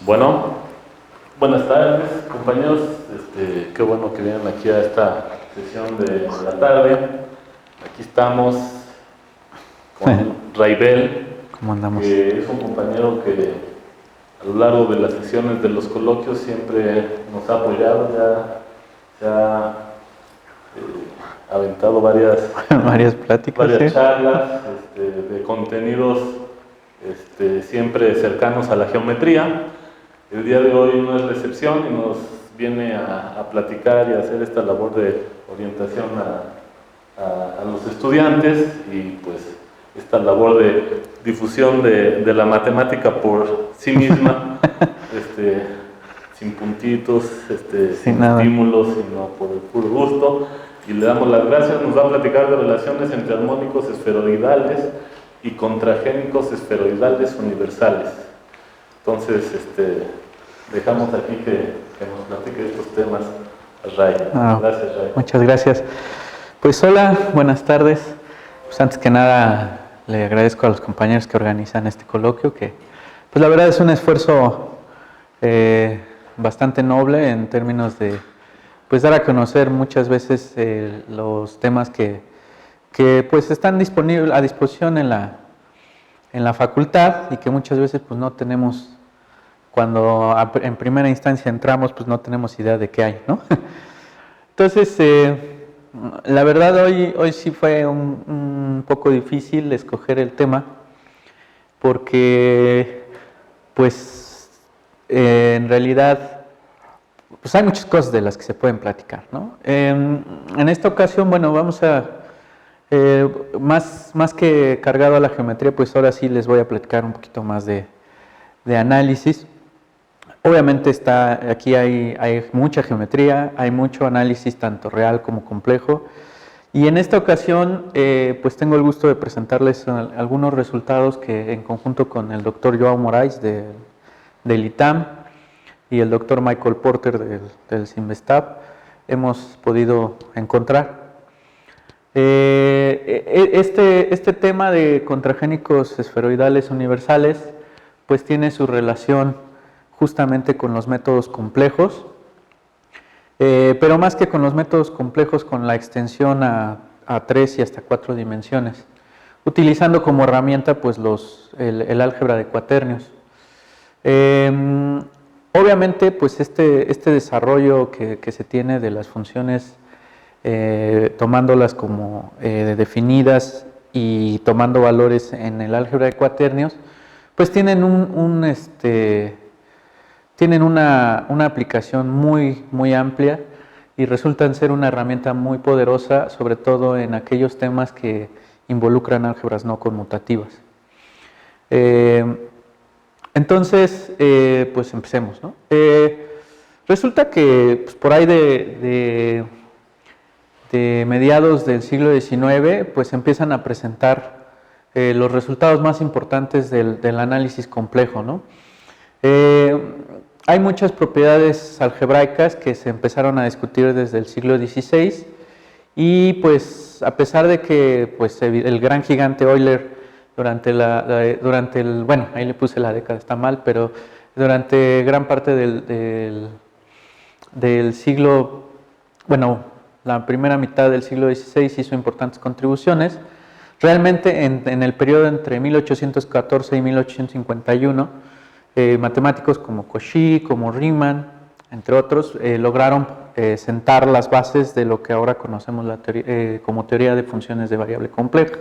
Bueno, buenas tardes, compañeros. Qué bueno que vienen aquí a esta sesión de la tarde. Aquí estamos con Raibel, ¿Cómo andamos? que es un compañero que a lo largo de las sesiones de los coloquios siempre nos ha apoyado, ya se ha aventado varias pláticas, varias ¿sí? charlas de contenidos siempre cercanos a la geometría. El día de hoy no es la excepción y nos viene a platicar y a hacer esta labor de orientación a los estudiantes y pues esta labor de difusión de la matemática por sí misma, sin puntitos, sin nada. estímulos, sino por el puro gusto. Y le damos las gracias. Nos va a platicar de relaciones entre armónicos esferoidales y contragénicos esferoidales universales. Entonces, dejamos aquí que nos platique estos temas, Ray. Gracias, Ray. Muchas gracias. Pues hola, buenas tardes. Pues antes que nada le agradezco a los compañeros que organizan este coloquio, que pues la verdad es un esfuerzo bastante noble en términos de pues dar a conocer muchas veces los temas que pues están disponibles a disposición en la facultad y que muchas veces pues no tenemos. Cuando en primera instancia entramos, pues no tenemos idea de qué hay, ¿no? Entonces, la verdad hoy sí fue un poco difícil escoger el tema, porque pues en realidad pues hay muchas cosas de las que se pueden platicar, ¿no? En esta ocasión, bueno, vamos a, más que cargado a la geometría, pues ahora sí les voy a platicar un poquito más de análisis. Obviamente aquí hay mucha geometría, hay mucho análisis tanto real como complejo, y en esta ocasión pues tengo el gusto de presentarles algunos resultados que en conjunto con el doctor Joao Moraes del ITAM y el doctor Michael Porter del CIMBESTAB hemos podido encontrar. Este tema de contragénicos esferoidales universales pues tiene su relación justamente con los métodos complejos, pero más que con los métodos complejos, con la extensión a 3 y hasta 4 dimensiones, utilizando como herramienta pues el álgebra de cuaternios. Obviamente pues este desarrollo que se tiene de las funciones, tomándolas como definidas y tomando valores en el álgebra de cuaternios, pues tienen tienen una aplicación muy amplia y resultan ser una herramienta muy poderosa, sobre todo en aquellos temas que involucran álgebras no conmutativas. Entonces, pues empecemos, ¿no? Resulta que pues, por ahí de mediados del siglo XIX, pues empiezan a presentar los resultados más importantes del análisis complejo, ¿no? Hay muchas propiedades algebraicas que se empezaron a discutir desde el siglo XVI y pues a pesar de que pues, el gran gigante Euler durante bueno, ahí le puse la década, está mal, pero durante gran parte del siglo, bueno, la primera mitad del siglo XVI hizo importantes contribuciones. Realmente en el periodo entre 1814 y 1851, matemáticos como Cauchy, como Riemann, entre otros, lograron sentar las bases de lo que ahora conocemos como teoría de funciones de variable compleja.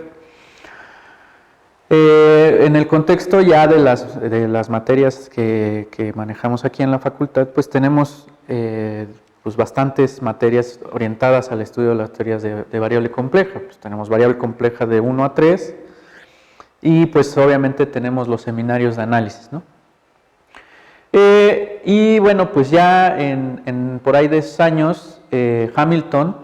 En el contexto ya de las materias que manejamos aquí en la facultad, pues tenemos pues bastantes materias orientadas al estudio de las teorías de variable compleja. Pues tenemos variable compleja de 1 a 3 y pues obviamente tenemos los seminarios de análisis, ¿no? Y bueno, pues ya por ahí de esos años, Hamilton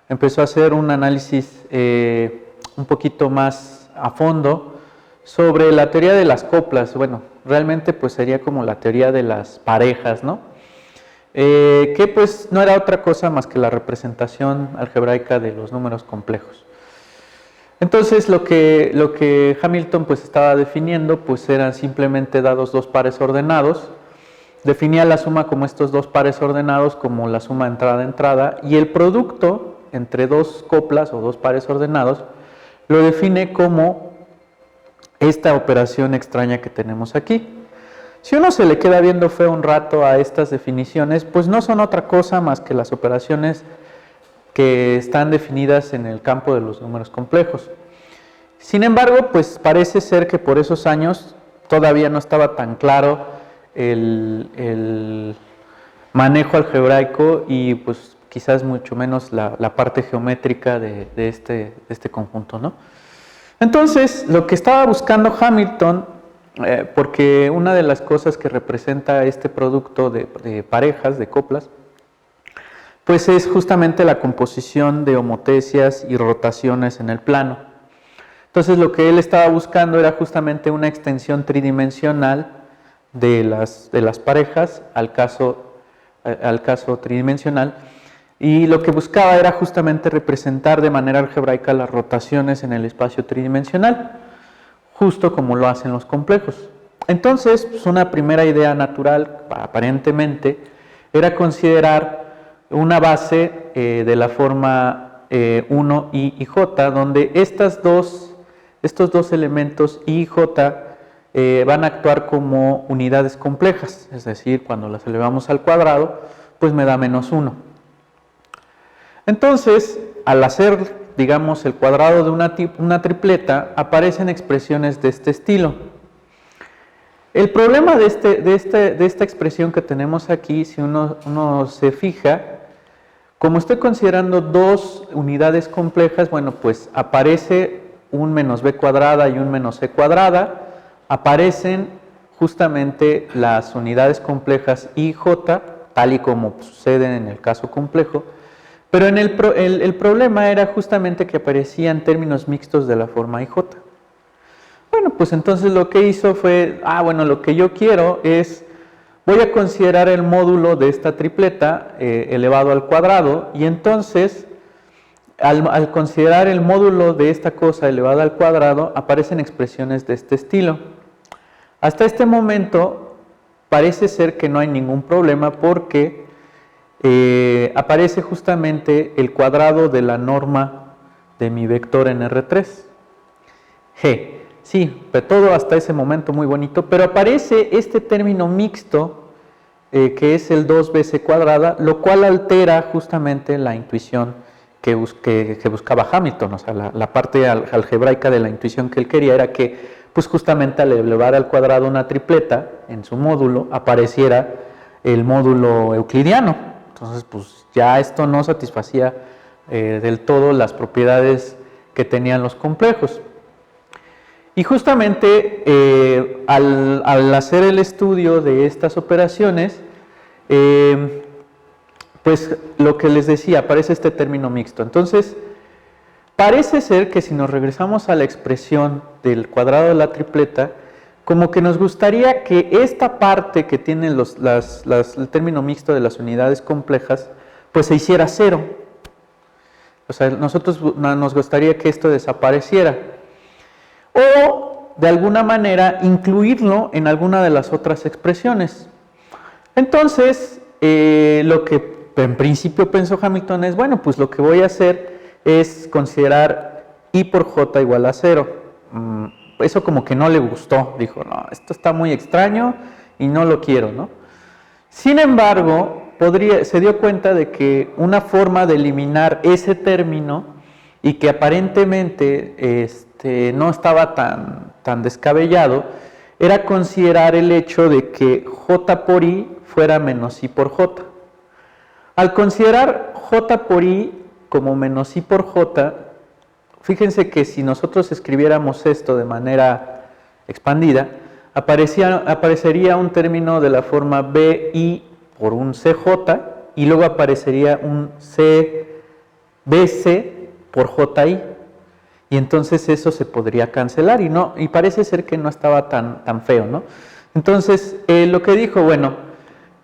empezó a hacer un análisis un poquito más a fondo sobre la teoría de las coplas. Bueno, realmente pues sería como la teoría de las parejas, ¿no? Que pues no era otra cosa más que la representación algebraica de los números complejos. Entonces lo que Hamilton pues estaba definiendo pues eran simplemente dados dos pares ordenados, definía la suma como estos dos pares ordenados como la suma entrada-entrada, y el producto entre dos coplas o dos pares ordenados lo define como esta operación extraña que tenemos aquí. Si uno se le queda viendo feo un rato a estas definiciones, pues no son otra cosa más que las operaciones que están definidas en el campo de los números complejos. Sin embargo, pues parece ser que por esos años todavía no estaba tan claro el manejo algebraico y pues quizás mucho menos la parte geométrica de este conjunto, ¿no? Entonces, lo que estaba buscando Hamilton, porque una de las cosas que representa este producto de parejas, de coplas, pues es justamente la composición de homotesias y rotaciones en el plano. Entonces, lo que él estaba buscando era justamente una extensión tridimensional de las parejas al caso tridimensional, y lo que buscaba era justamente representar de manera algebraica las rotaciones en el espacio tridimensional, justo como lo hacen los complejos. Entonces, pues una primera idea natural, aparentemente, era considerar una base de la forma 1 I y J, donde estos dos elementos I y J van a actuar como unidades complejas, es decir, cuando las elevamos al cuadrado, pues me da -1. Entonces, al hacer, digamos, el cuadrado de una tripleta, aparecen expresiones de este estilo. El problema de esta expresión que tenemos aquí, si uno se fija, como estoy considerando dos unidades complejas, bueno, pues aparece un menos b cuadrada y un menos c cuadrada, aparecen justamente las unidades complejas I y J, tal y como sucede en el caso complejo, pero el problema era justamente que aparecían términos mixtos de la forma IJ. Bueno, pues entonces lo que hizo fue, bueno, lo que yo quiero es, voy a considerar el módulo de esta tripleta elevado al cuadrado, y entonces al considerar el módulo de esta cosa elevada al cuadrado, aparecen expresiones de este estilo. Hasta este momento parece ser que no hay ningún problema porque aparece justamente el cuadrado de la norma de mi vector en R3. G. Sí, todo hasta ese momento muy bonito, pero aparece este término mixto que es el 2bc cuadrada, lo cual altera justamente la intuición que buscaba Hamilton. O sea, la parte algebraica de la intuición que él quería era que pues justamente al elevar al cuadrado una tripleta en su módulo apareciera el módulo euclidiano. Entonces pues ya esto no satisfacía del todo las propiedades que tenían los complejos. Y justamente al hacer el estudio de estas operaciones, pues lo que les decía, aparece este término mixto. Entonces, parece ser que si nos regresamos a la expresión del cuadrado de la tripleta, como que nos gustaría que esta parte que tiene el término mixto de las unidades complejas, pues se hiciera 0. O sea, nosotros nos gustaría que esto desapareciera. O, de alguna manera, incluirlo en alguna de las otras expresiones. Entonces, lo que en principio pensó Hamilton es, bueno, pues lo que voy a hacer es considerar I por J igual a 0. Eso como que no le gustó, dijo, no, esto está muy extraño y no lo quiero, ¿no? Sin embargo, se dio cuenta de que una forma de eliminar ese término y que aparentemente no estaba tan descabellado, era considerar el hecho de que J por I fuera menos I por J. Al considerar J por I como menos I por J, fíjense que si nosotros escribiéramos esto de manera expandida, aparecería un término de la forma BI por un CJ y luego aparecería un CBC por JI. Y entonces eso se podría cancelar y parece ser que no estaba tan feo, ¿no? Entonces, lo que dijo, bueno,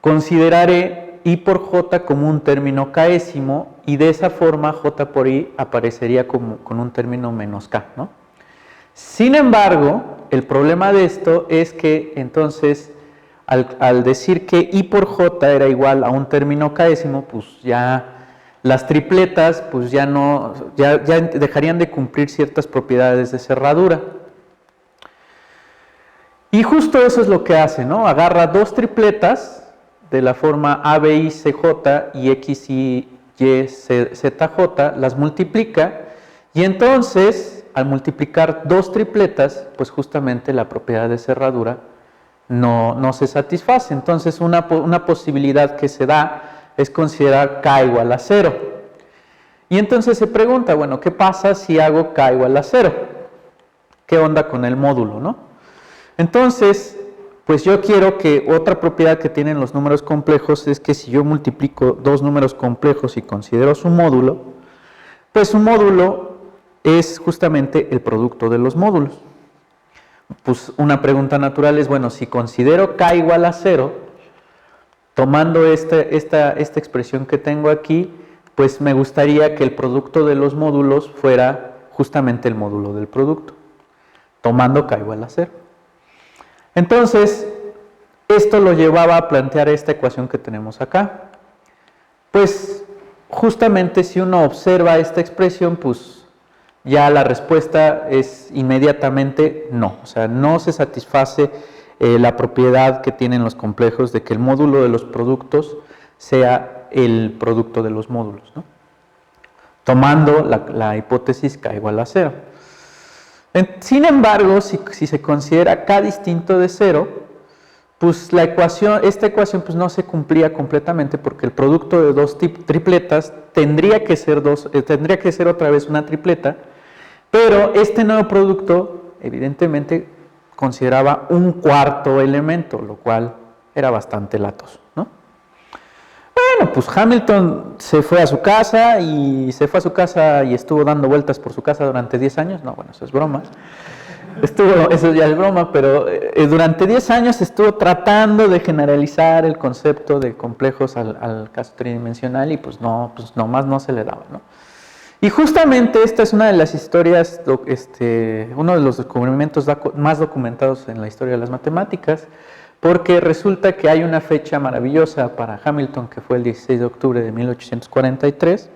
consideraré I por J como un término késimo y de esa forma J por I aparecería con un término menos K, ¿no? Sin embargo, el problema de esto es que entonces al decir que I por J era igual a un término k-ésimo, pues ya las tripletas pues ya dejarían de cumplir ciertas propiedades de cerradura. Y justo eso es lo que hace, ¿no? Agarra dos tripletas de la forma ABICJ y XYZJ, las multiplica, y entonces al multiplicar dos tripletas, pues justamente la propiedad de cerradura no se satisface. Entonces una posibilidad que se da es considerar k igual a 0. Y entonces se pregunta, bueno, ¿qué pasa si hago k igual a 0? ¿Qué onda con el módulo, no? Entonces, pues yo quiero que otra propiedad que tienen los números complejos es que si yo multiplico dos números complejos y considero su módulo, pues su módulo es justamente el producto de los módulos. Pues una pregunta natural es, bueno, si considero k igual a 0, tomando esta expresión que tengo aquí, pues me gustaría que el producto de los módulos fuera justamente el módulo del producto, tomando k igual a 0. Entonces, esto lo llevaba a plantear esta ecuación que tenemos acá. Pues justamente si uno observa esta expresión, pues ya la respuesta es inmediatamente no. O sea, no se satisface la propiedad que tienen los complejos de que el módulo de los productos sea el producto de los módulos, ¿no? Tomando la hipótesis k igual a 0. Sin embargo, si se considera k distinto de 0, pues esta ecuación pues no se cumplía completamente porque el producto de dos tripletas tendría que ser otra vez una tripleta, pero este nuevo producto evidentemente consideraba un cuarto elemento, lo cual era bastante latoso, ¿no? Bueno, pues Hamilton se fue a su casa y estuvo dando vueltas por su casa durante 10 años. No, bueno, eso es broma. Eso ya es broma, pero durante 10 años estuvo tratando de generalizar el concepto de complejos al caso tridimensional y pues nomás no se le daba, ¿no? Y justamente esta es una de las historias, uno de los descubrimientos más documentados en la historia de las matemáticas, porque resulta que hay una fecha maravillosa para Hamilton, que fue el 16 de octubre de 1843.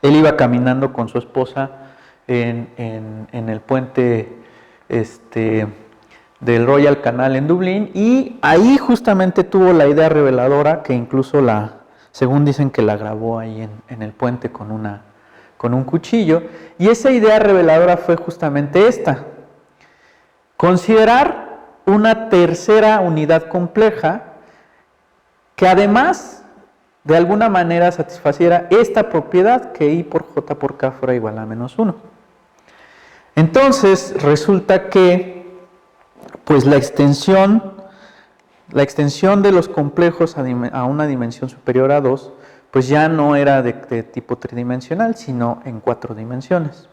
Él iba caminando con su esposa en el puente del Royal Canal en Dublín, y ahí justamente tuvo la idea reveladora, que incluso según dicen que la grabó ahí en el puente con un cuchillo, y esa idea reveladora fue justamente esta: considerar una tercera unidad compleja que además de alguna manera satisfaciera esta propiedad, que I por J por K fuera igual a menos 1. Entonces resulta que pues la extensión de los complejos a una dimensión superior a 2 pues ya no era de tipo tridimensional, sino en 4 dimensiones.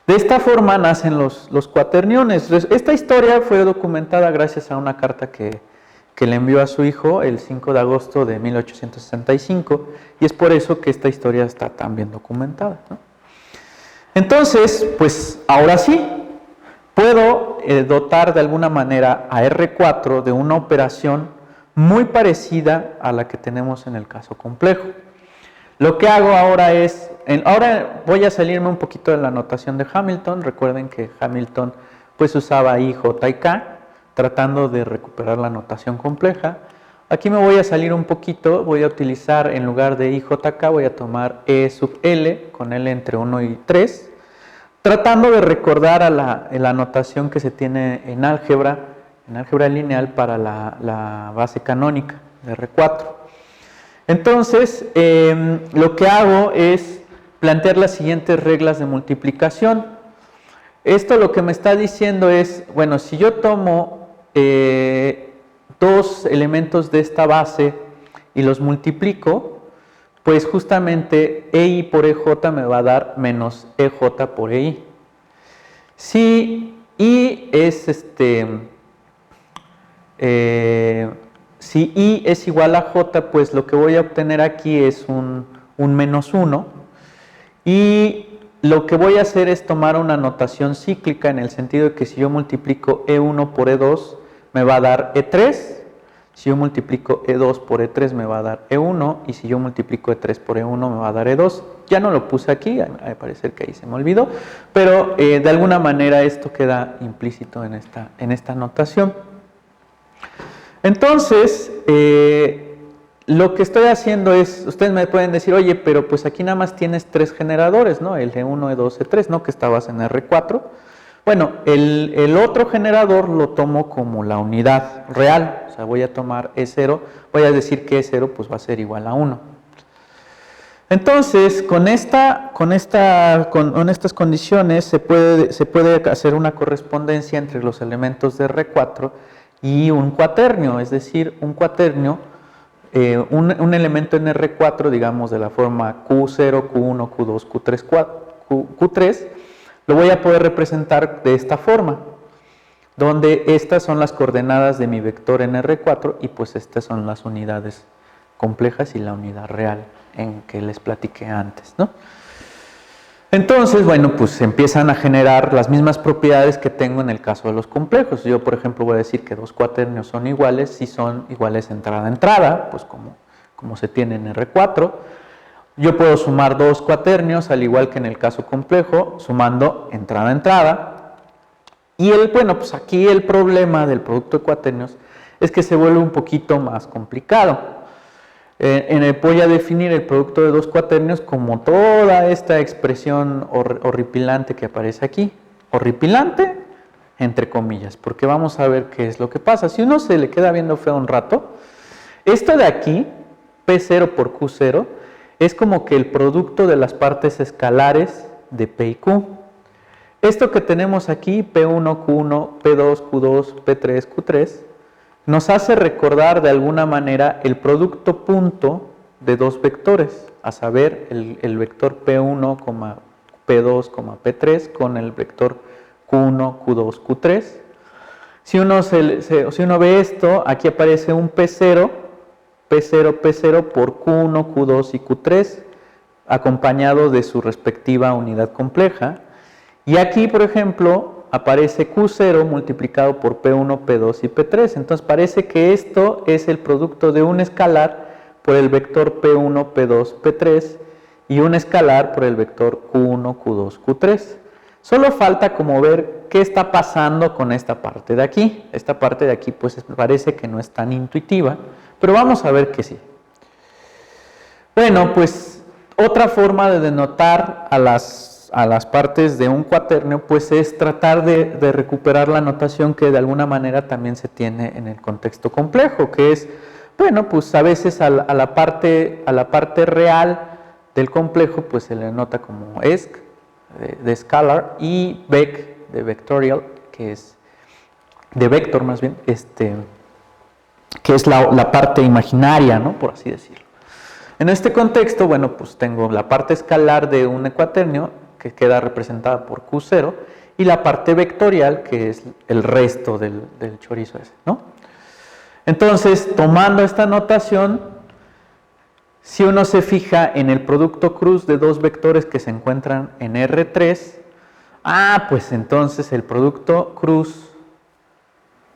De esta forma nacen los cuaterniones. Esta historia fue documentada gracias a una carta que le envió a su hijo el 5 de agosto de 1865, y es por eso que esta historia está tan bien documentada, ¿no? Entonces, pues ahora sí, puedo dotar de alguna manera a R4 de una operación muy parecida a la que tenemos en el caso complejo. Lo que hago ahora es, ahora voy a salirme un poquito de la notación de Hamilton. Recuerden que Hamilton pues usaba I, J y K, tratando de recuperar la notación compleja. Aquí me voy a salir un poquito, voy a utilizar en lugar de I, J, K, voy a tomar E sub L con L entre 1 y 3, tratando de recordar a la notación que se tiene en álgebra lineal para la base canónica de R4. Entonces, lo que hago es plantear las siguientes reglas de multiplicación. Esto lo que me está diciendo es, bueno, si yo tomo dos elementos de esta base y los multiplico, pues justamente EI por EJ me va a dar menos EJ por EI. Si I es si I es igual a J, pues lo que voy a obtener aquí es un menos 1, y lo que voy a hacer es tomar una notación cíclica en el sentido de que si yo multiplico E1 por E2, me va a dar E3. Si yo multiplico E2 por E3 me va a dar E1, y si yo multiplico E3 por E1 me va a dar E2. Ya no lo puse aquí, a parecer que ahí se me olvidó, pero de alguna manera esto queda implícito en esta notación. Entonces, lo que estoy haciendo es, ustedes me pueden decir, oye, pero pues aquí nada más tienes 3 generadores, ¿no? El E1, E2, E3, ¿no? Que estabas en R4. Bueno, el otro generador lo tomo como la unidad real, o sea, voy a tomar E0, voy a decir que E0 pues va a ser igual a 1. Entonces, con estas condiciones se puede hacer una correspondencia entre los elementos de R4 y un cuaternio, es decir, un cuaternio, un elemento en R4, digamos de la forma Q0, Q1, Q2, Q3, Q3, lo voy a poder representar de esta forma, donde estas son las coordenadas de mi vector en R4 y pues estas son las unidades complejas y la unidad real en que les platiqué antes, ¿no? Entonces, bueno, pues se empiezan a generar las mismas propiedades que tengo en el caso de los complejos. Yo, por ejemplo, voy a decir que 2 cuaternios son iguales si son iguales entrada a entrada, pues como se tiene en R4. Yo puedo sumar 2 cuaternios, al igual que en el caso complejo, sumando entrada a entrada. Y bueno, pues aquí el problema del producto de cuaternios es que se vuelve un poquito más complicado. Voy a definir el producto de 2 cuaternios como toda esta expresión horripilante que aparece aquí. Horripilante, entre comillas, porque vamos a ver qué es lo que pasa. Si uno se le queda viendo feo un rato, esto de aquí, P0 por Q0, es como que el producto de las partes escalares de P y Q. Esto que tenemos aquí, P1, Q1, P2, Q2, P3, Q3, nos hace recordar de alguna manera el producto punto de 2 vectores, a saber, el vector P1, P2, P3 con el vector Q1, Q2, Q3. Si uno ve esto, aquí aparece un P0, P0, P0 por Q1, Q2 y Q3, acompañado de su respectiva unidad compleja. Y aquí, por ejemplo, aparece Q0 multiplicado por P1, P2 y P3. Entonces parece que esto es el producto de un escalar por el vector P1, P2, P3 y un escalar por el vector Q1, Q2, Q3. Solo falta como ver qué está pasando con esta parte de aquí. Esta parte de aquí pues parece que no es tan intuitiva, pero vamos a ver que sí. Bueno, pues otra forma de denotar a las partes de un cuaternio pues es tratar de recuperar la notación que de alguna manera también se tiene en el contexto complejo, que es, bueno, pues a veces a la parte real del complejo pues se le nota como ESC de scalar y vec de vectorial, que es de vector más bien, que es la parte imaginaria, ¿no? Por así decirlo. En este contexto, bueno, pues tengo la parte escalar de un cuaternio que queda representada por Q0 y la parte vectorial que es el resto del chorizo ese, ¿no? Entonces, tomando esta notación, si uno se fija en el producto cruz de 2 vectores que se encuentran en R3, pues entonces el producto cruz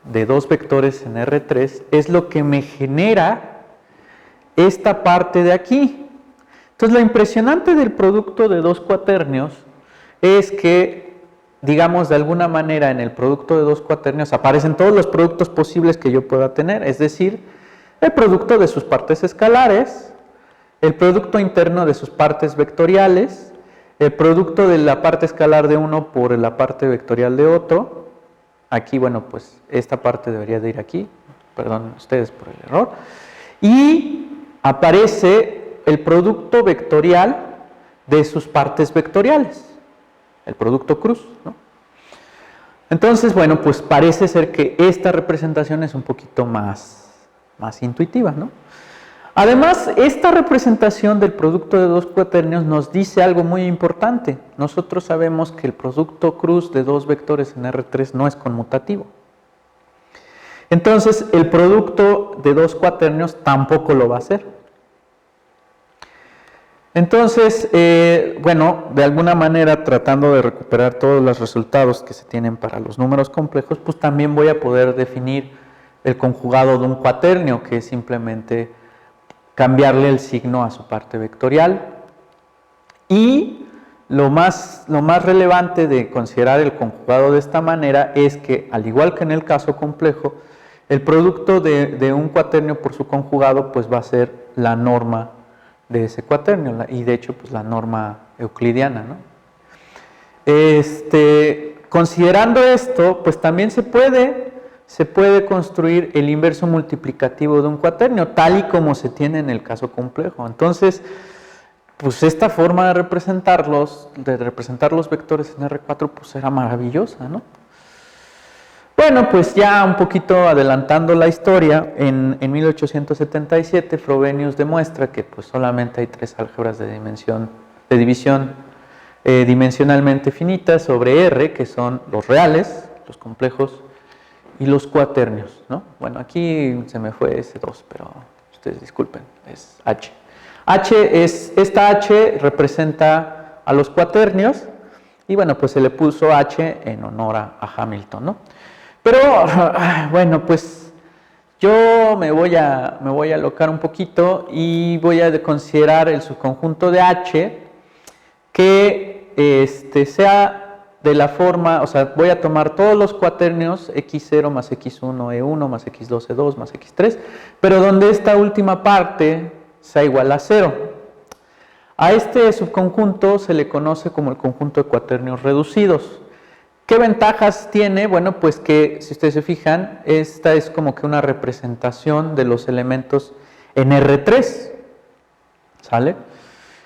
de 2 vectores en R3 es lo que me genera esta parte de aquí. Entonces, lo impresionante del producto de 2 cuaternios es que, digamos, de alguna manera en el producto de 2 cuaternios aparecen todos los productos posibles que yo pueda tener, es decir, el producto de sus partes escalares, el producto interno de sus partes vectoriales, el producto de la parte escalar de uno por la parte vectorial de otro. Aquí, bueno, pues esta parte debería de ir aquí, perdón ustedes por el error, y aparece el producto vectorial de sus partes vectoriales, el producto cruz, ¿no? Entonces, bueno, pues parece ser que esta representación es un poquito más intuitiva, ¿no? Además, esta representación del producto de 2 cuaternios nos dice algo muy importante. Nosotros sabemos que el producto cruz de 2 vectores en R3 no es conmutativo. Entonces, el producto de 2 cuaternios tampoco lo va a hacer. Entonces, bueno, de alguna manera tratando de recuperar todos los resultados que se tienen para los números complejos, pues también voy a poder definir el conjugado de un cuaternio, que es simplemente cambiarle el signo a su parte vectorial. Y lo más relevante de considerar el conjugado de esta manera es que, al igual que en el caso complejo, el producto de un cuaternio por su conjugado pues va a ser la norma de ese cuaternio, y de hecho pues la norma euclidiana, ¿no? Considerando esto, pues también se puede construir el inverso multiplicativo de un cuaternio, tal y como se tiene en el caso complejo. Entonces, pues esta forma de representar los vectores en R4 pues era maravillosa, ¿no? Bueno, pues ya un poquito adelantando la historia, en 1877 Frobenius demuestra que pues solamente hay 3 álgebras de división dimensionalmente finitas sobre R, que son los reales, los complejos y los cuaternios, ¿no? Bueno, aquí se me fue ese 2, pero ustedes disculpen, es H. Esta H representa a los cuaternios y bueno, pues se le puso H en honor a Hamilton, ¿no? Pero bueno, pues yo me voy a alocar un poquito y voy a considerar el subconjunto de H que sea de la forma, o sea, voy a tomar todos los cuaternios x0 más x1 e1 más x2 e2 más x3, pero donde esta última parte sea igual a 0. A este subconjunto se le conoce como el conjunto de cuaternios reducidos. ¿Qué ventajas tiene? Bueno, pues que si ustedes se fijan, esta es como que una representación de los elementos en R3, ¿sale?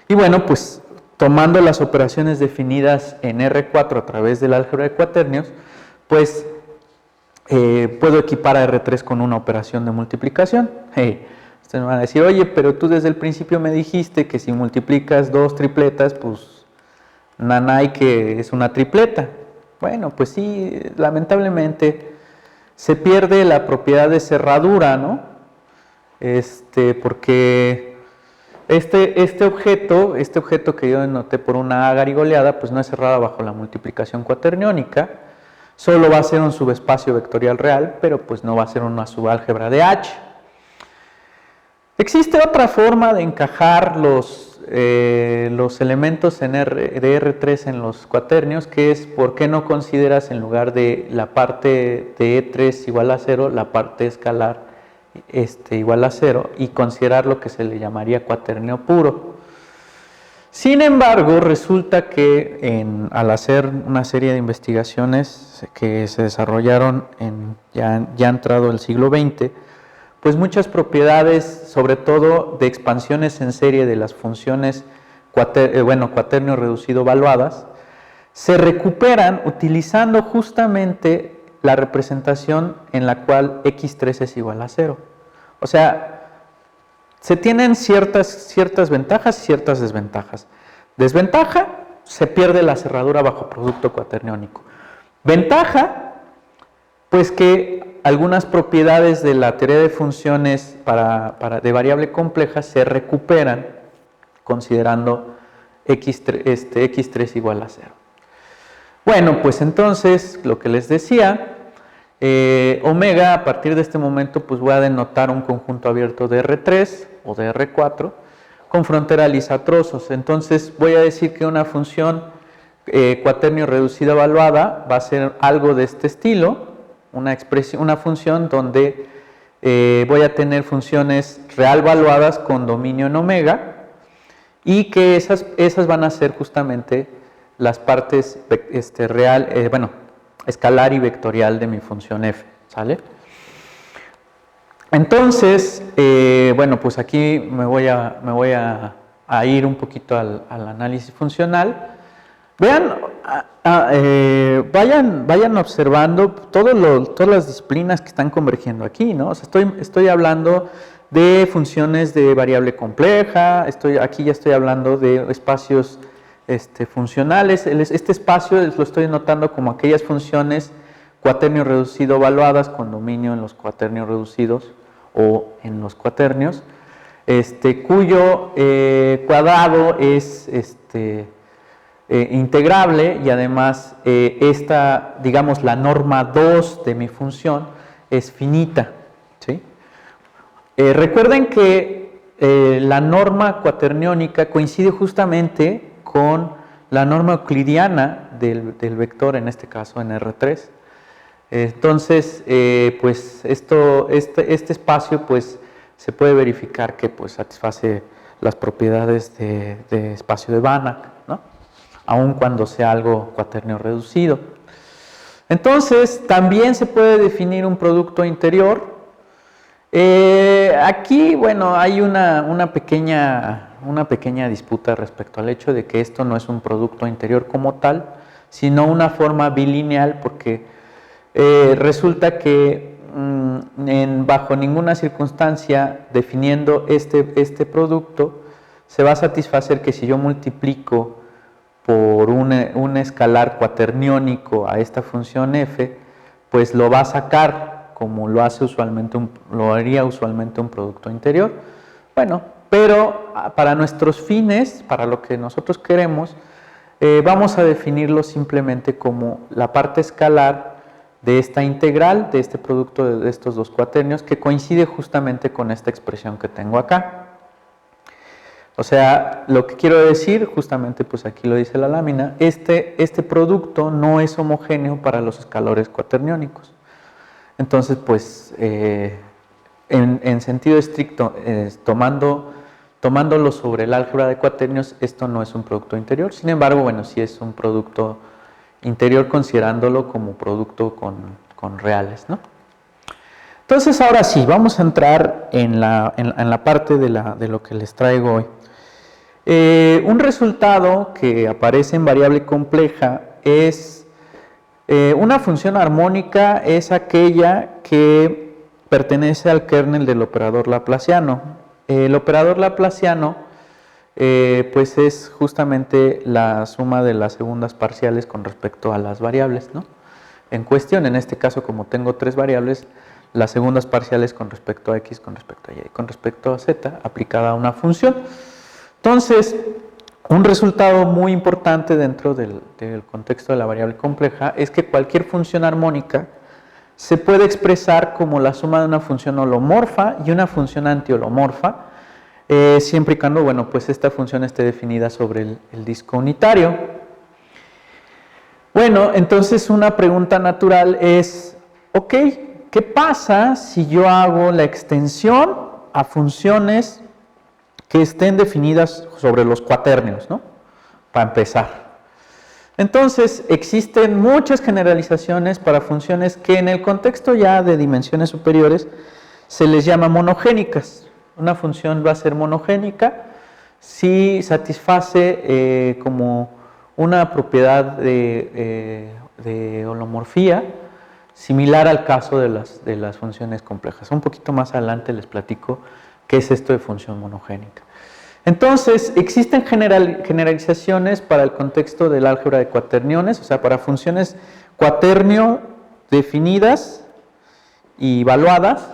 Y bueno, pues tomando las operaciones definidas en R4 a través del álgebra de cuaternios, pues puedo equipar a R3 con una operación de multiplicación. Ustedes me van a decir, oye, pero tú desde el principio me dijiste que si multiplicas 2 tripletas, pues nanay que es una tripleta. Bueno, pues sí, lamentablemente se pierde la propiedad de cerradura, ¿no? Porque este objeto que yo denoté por una A garigoleada, pues no es cerrada bajo la multiplicación cuaterniónica, solo va a ser un subespacio vectorial real, pero pues no va a ser una subálgebra de H. Existe otra forma de encajar los elementos de R3 en los cuaternios, que es por qué no consideras en lugar de la parte de E3 igual a 0, la parte escalar igual a 0 y considerar lo que se le llamaría cuaternio puro. Sin embargo, resulta que al hacer una serie de investigaciones que se desarrollaron ya entrado el siglo XX, pues muchas propiedades, sobre todo de expansiones en serie de las funciones cuaternio reducido evaluadas, se recuperan utilizando justamente la representación en la cual x3 es igual a 0. O sea, se tienen ciertas ventajas y ciertas desventajas. Desventaja, se pierde la cerradura bajo producto cuaterniónico. Ventaja, pues que algunas propiedades de la teoría de funciones de variable compleja se recuperan considerando x3 igual a 0. Bueno, pues entonces, lo que les decía, omega, a partir de este momento, pues voy a denotar un conjunto abierto de R3 o de R4 con frontera lisa a trozos. Entonces, voy a decir que una función cuaternio reducida evaluada va a ser algo de este estilo, una función donde voy a tener funciones real valuadas con dominio en omega y que esas van a ser justamente las partes escalar y vectorial de mi función f, ¿sale? Entonces, bueno, pues aquí me voy a ir un poquito al análisis funcional. Vean, vayan observando todas las disciplinas que están convergiendo aquí, ¿no? O sea, estoy hablando de funciones de variable compleja, aquí ya estoy hablando de espacios funcionales. Este espacio lo estoy notando como aquellas funciones cuaternio reducido evaluadas con dominio en los cuaternios reducidos o en los cuaternios, cuyo cuadrado es integrable y además digamos, la norma 2 de mi función es finita, Recuerden que la norma cuaterniónica coincide justamente con la norma euclidiana del vector, en este caso en R3. Entonces, pues este espacio pues, se puede verificar que pues, satisface las propiedades de espacio de Banach, ¿no? Aun cuando sea algo cuaternio reducido. Entonces, también se puede definir un producto interior. Aquí, bueno, hay una pequeña disputa respecto al hecho de que esto no es un producto interior como tal, sino una forma bilineal, porque resulta que bajo ninguna circunstancia, definiendo este producto, se va a satisfacer que si yo multiplico por un escalar cuaterniónico a esta función f, pues lo va a sacar como lo haría usualmente un producto interior. Bueno, pero para nuestros fines, para lo que nosotros queremos, vamos a definirlo simplemente como la parte escalar de esta integral, de este producto de estos dos cuaternios, que coincide justamente con esta expresión que tengo acá. O sea, lo que quiero decir, justamente pues aquí lo dice la lámina, este producto no es homogéneo para los escalares cuaterniónicos. Entonces, pues, en sentido estricto, tomándolo sobre el álgebra de cuaternios, esto no es un producto interior. Sin embargo, bueno, sí es un producto interior considerándolo como producto con reales, ¿no? Entonces, ahora sí, vamos a entrar en la parte de lo que les traigo hoy. Un resultado que aparece en variable compleja es una función armónica, es aquella que pertenece al kernel del operador laplaciano. El operador laplaciano pues es justamente la suma de las segundas parciales con respecto a las variables, ¿no? En cuestión, en este caso, como tengo tres variables, las segundas parciales con respecto a x, con respecto a y, con respecto a z, aplicada a una función. Entonces, un resultado muy importante dentro del contexto de la variable compleja es que cualquier función armónica se puede expresar como la suma de una función holomorfa y una función antiholomorfa, siempre y cuando, bueno, pues esta función esté definida sobre el disco unitario. Bueno, entonces una pregunta natural es, ok, ¿qué pasa si yo hago la extensión a funciones que estén definidas sobre los cuaternios, ¿no? Para empezar. Entonces, existen muchas generalizaciones para funciones que en el contexto ya de dimensiones superiores se les llama monogénicas. Una función va a ser monogénica si satisface como una propiedad de holomorfía similar al caso de las funciones complejas. Un poquito más adelante les platico qué es esto de función monogénica. Entonces, existen generalizaciones para el contexto del álgebra de cuaterniones, o sea, para funciones cuaternio definidas y evaluadas,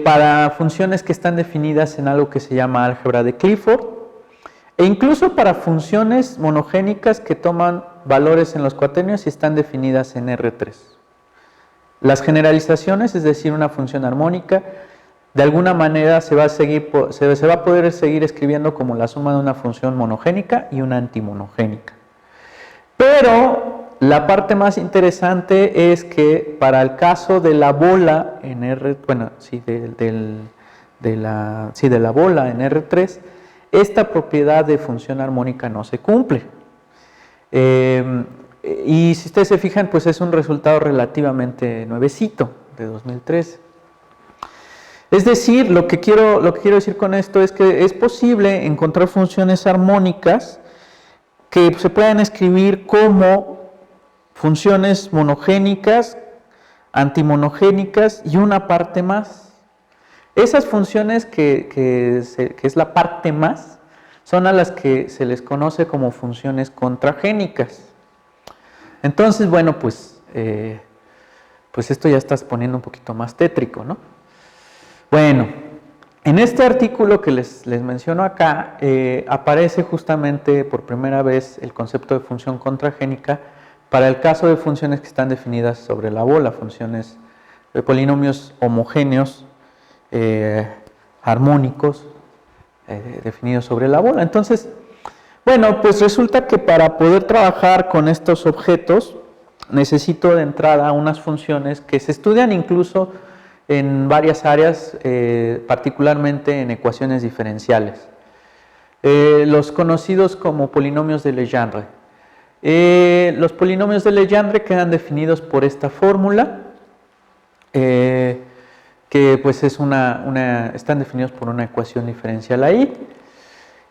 para funciones que están definidas en algo que se llama álgebra de Clifford, e incluso para funciones monogénicas que toman valores en los cuaternios y están definidas en R3. Las generalizaciones, es decir, una función armónica, de alguna manera se va a poder seguir escribiendo como la suma de una función monogénica y una antimonogénica. Pero la parte más interesante es que para el caso de la bola en de la bola en R3, esta propiedad de función armónica no se cumple. Y si ustedes se fijan, pues es un resultado relativamente nuevecito, de 2013. Es decir, lo que quiero decir con esto es que es posible encontrar funciones armónicas que se puedan escribir como funciones monogénicas, antimonogénicas y una parte más. Esas funciones que es la parte más son a las que se les conoce como funciones contragénicas. Entonces, bueno, pues esto ya está poniendo un poquito más tétrico, ¿no? Bueno, en este artículo que les menciono acá, aparece justamente por primera vez el concepto de función contragénica para el caso de funciones que están definidas sobre la bola, funciones de polinomios homogéneos armónicos definidos sobre la bola. Entonces, bueno, pues resulta que para poder trabajar con estos objetos necesito de entrada unas funciones que se estudian incluso en varias áreas, particularmente en ecuaciones diferenciales. Los conocidos como polinomios de Legendre. Los polinomios de Legendre quedan definidos por esta fórmula, que pues es están definidos por una ecuación diferencial ahí.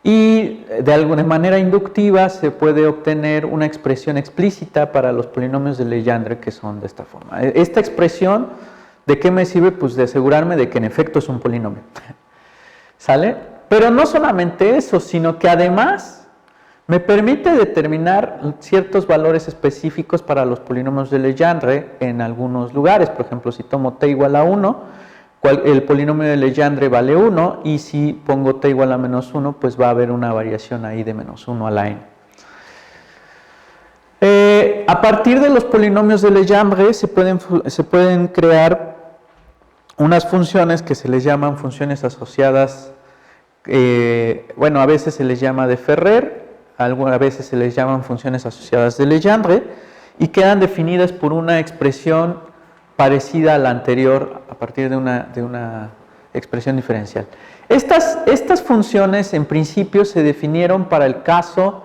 Y de alguna manera inductiva se puede obtener una expresión explícita para los polinomios de Legendre que son de esta forma. Esta expresión, ¿de qué me sirve? Pues de asegurarme de que en efecto es un polinomio. ¿Sale? Pero no solamente eso, sino que además me permite determinar ciertos valores específicos para los polinomios de Legendre en algunos lugares. Por ejemplo, si tomo t igual a 1, el polinomio de Legendre vale 1, y si pongo t igual a menos 1, pues va a haber una variación ahí de menos 1 a la n. A partir de los polinomios de Legendre se pueden crear unas funciones que se les llaman funciones asociadas, bueno, a veces se les llama de Ferrer, a veces se les llaman funciones asociadas de Legendre, y quedan definidas por una expresión parecida a la anterior a partir de una expresión diferencial. Estas funciones en principio se definieron para el caso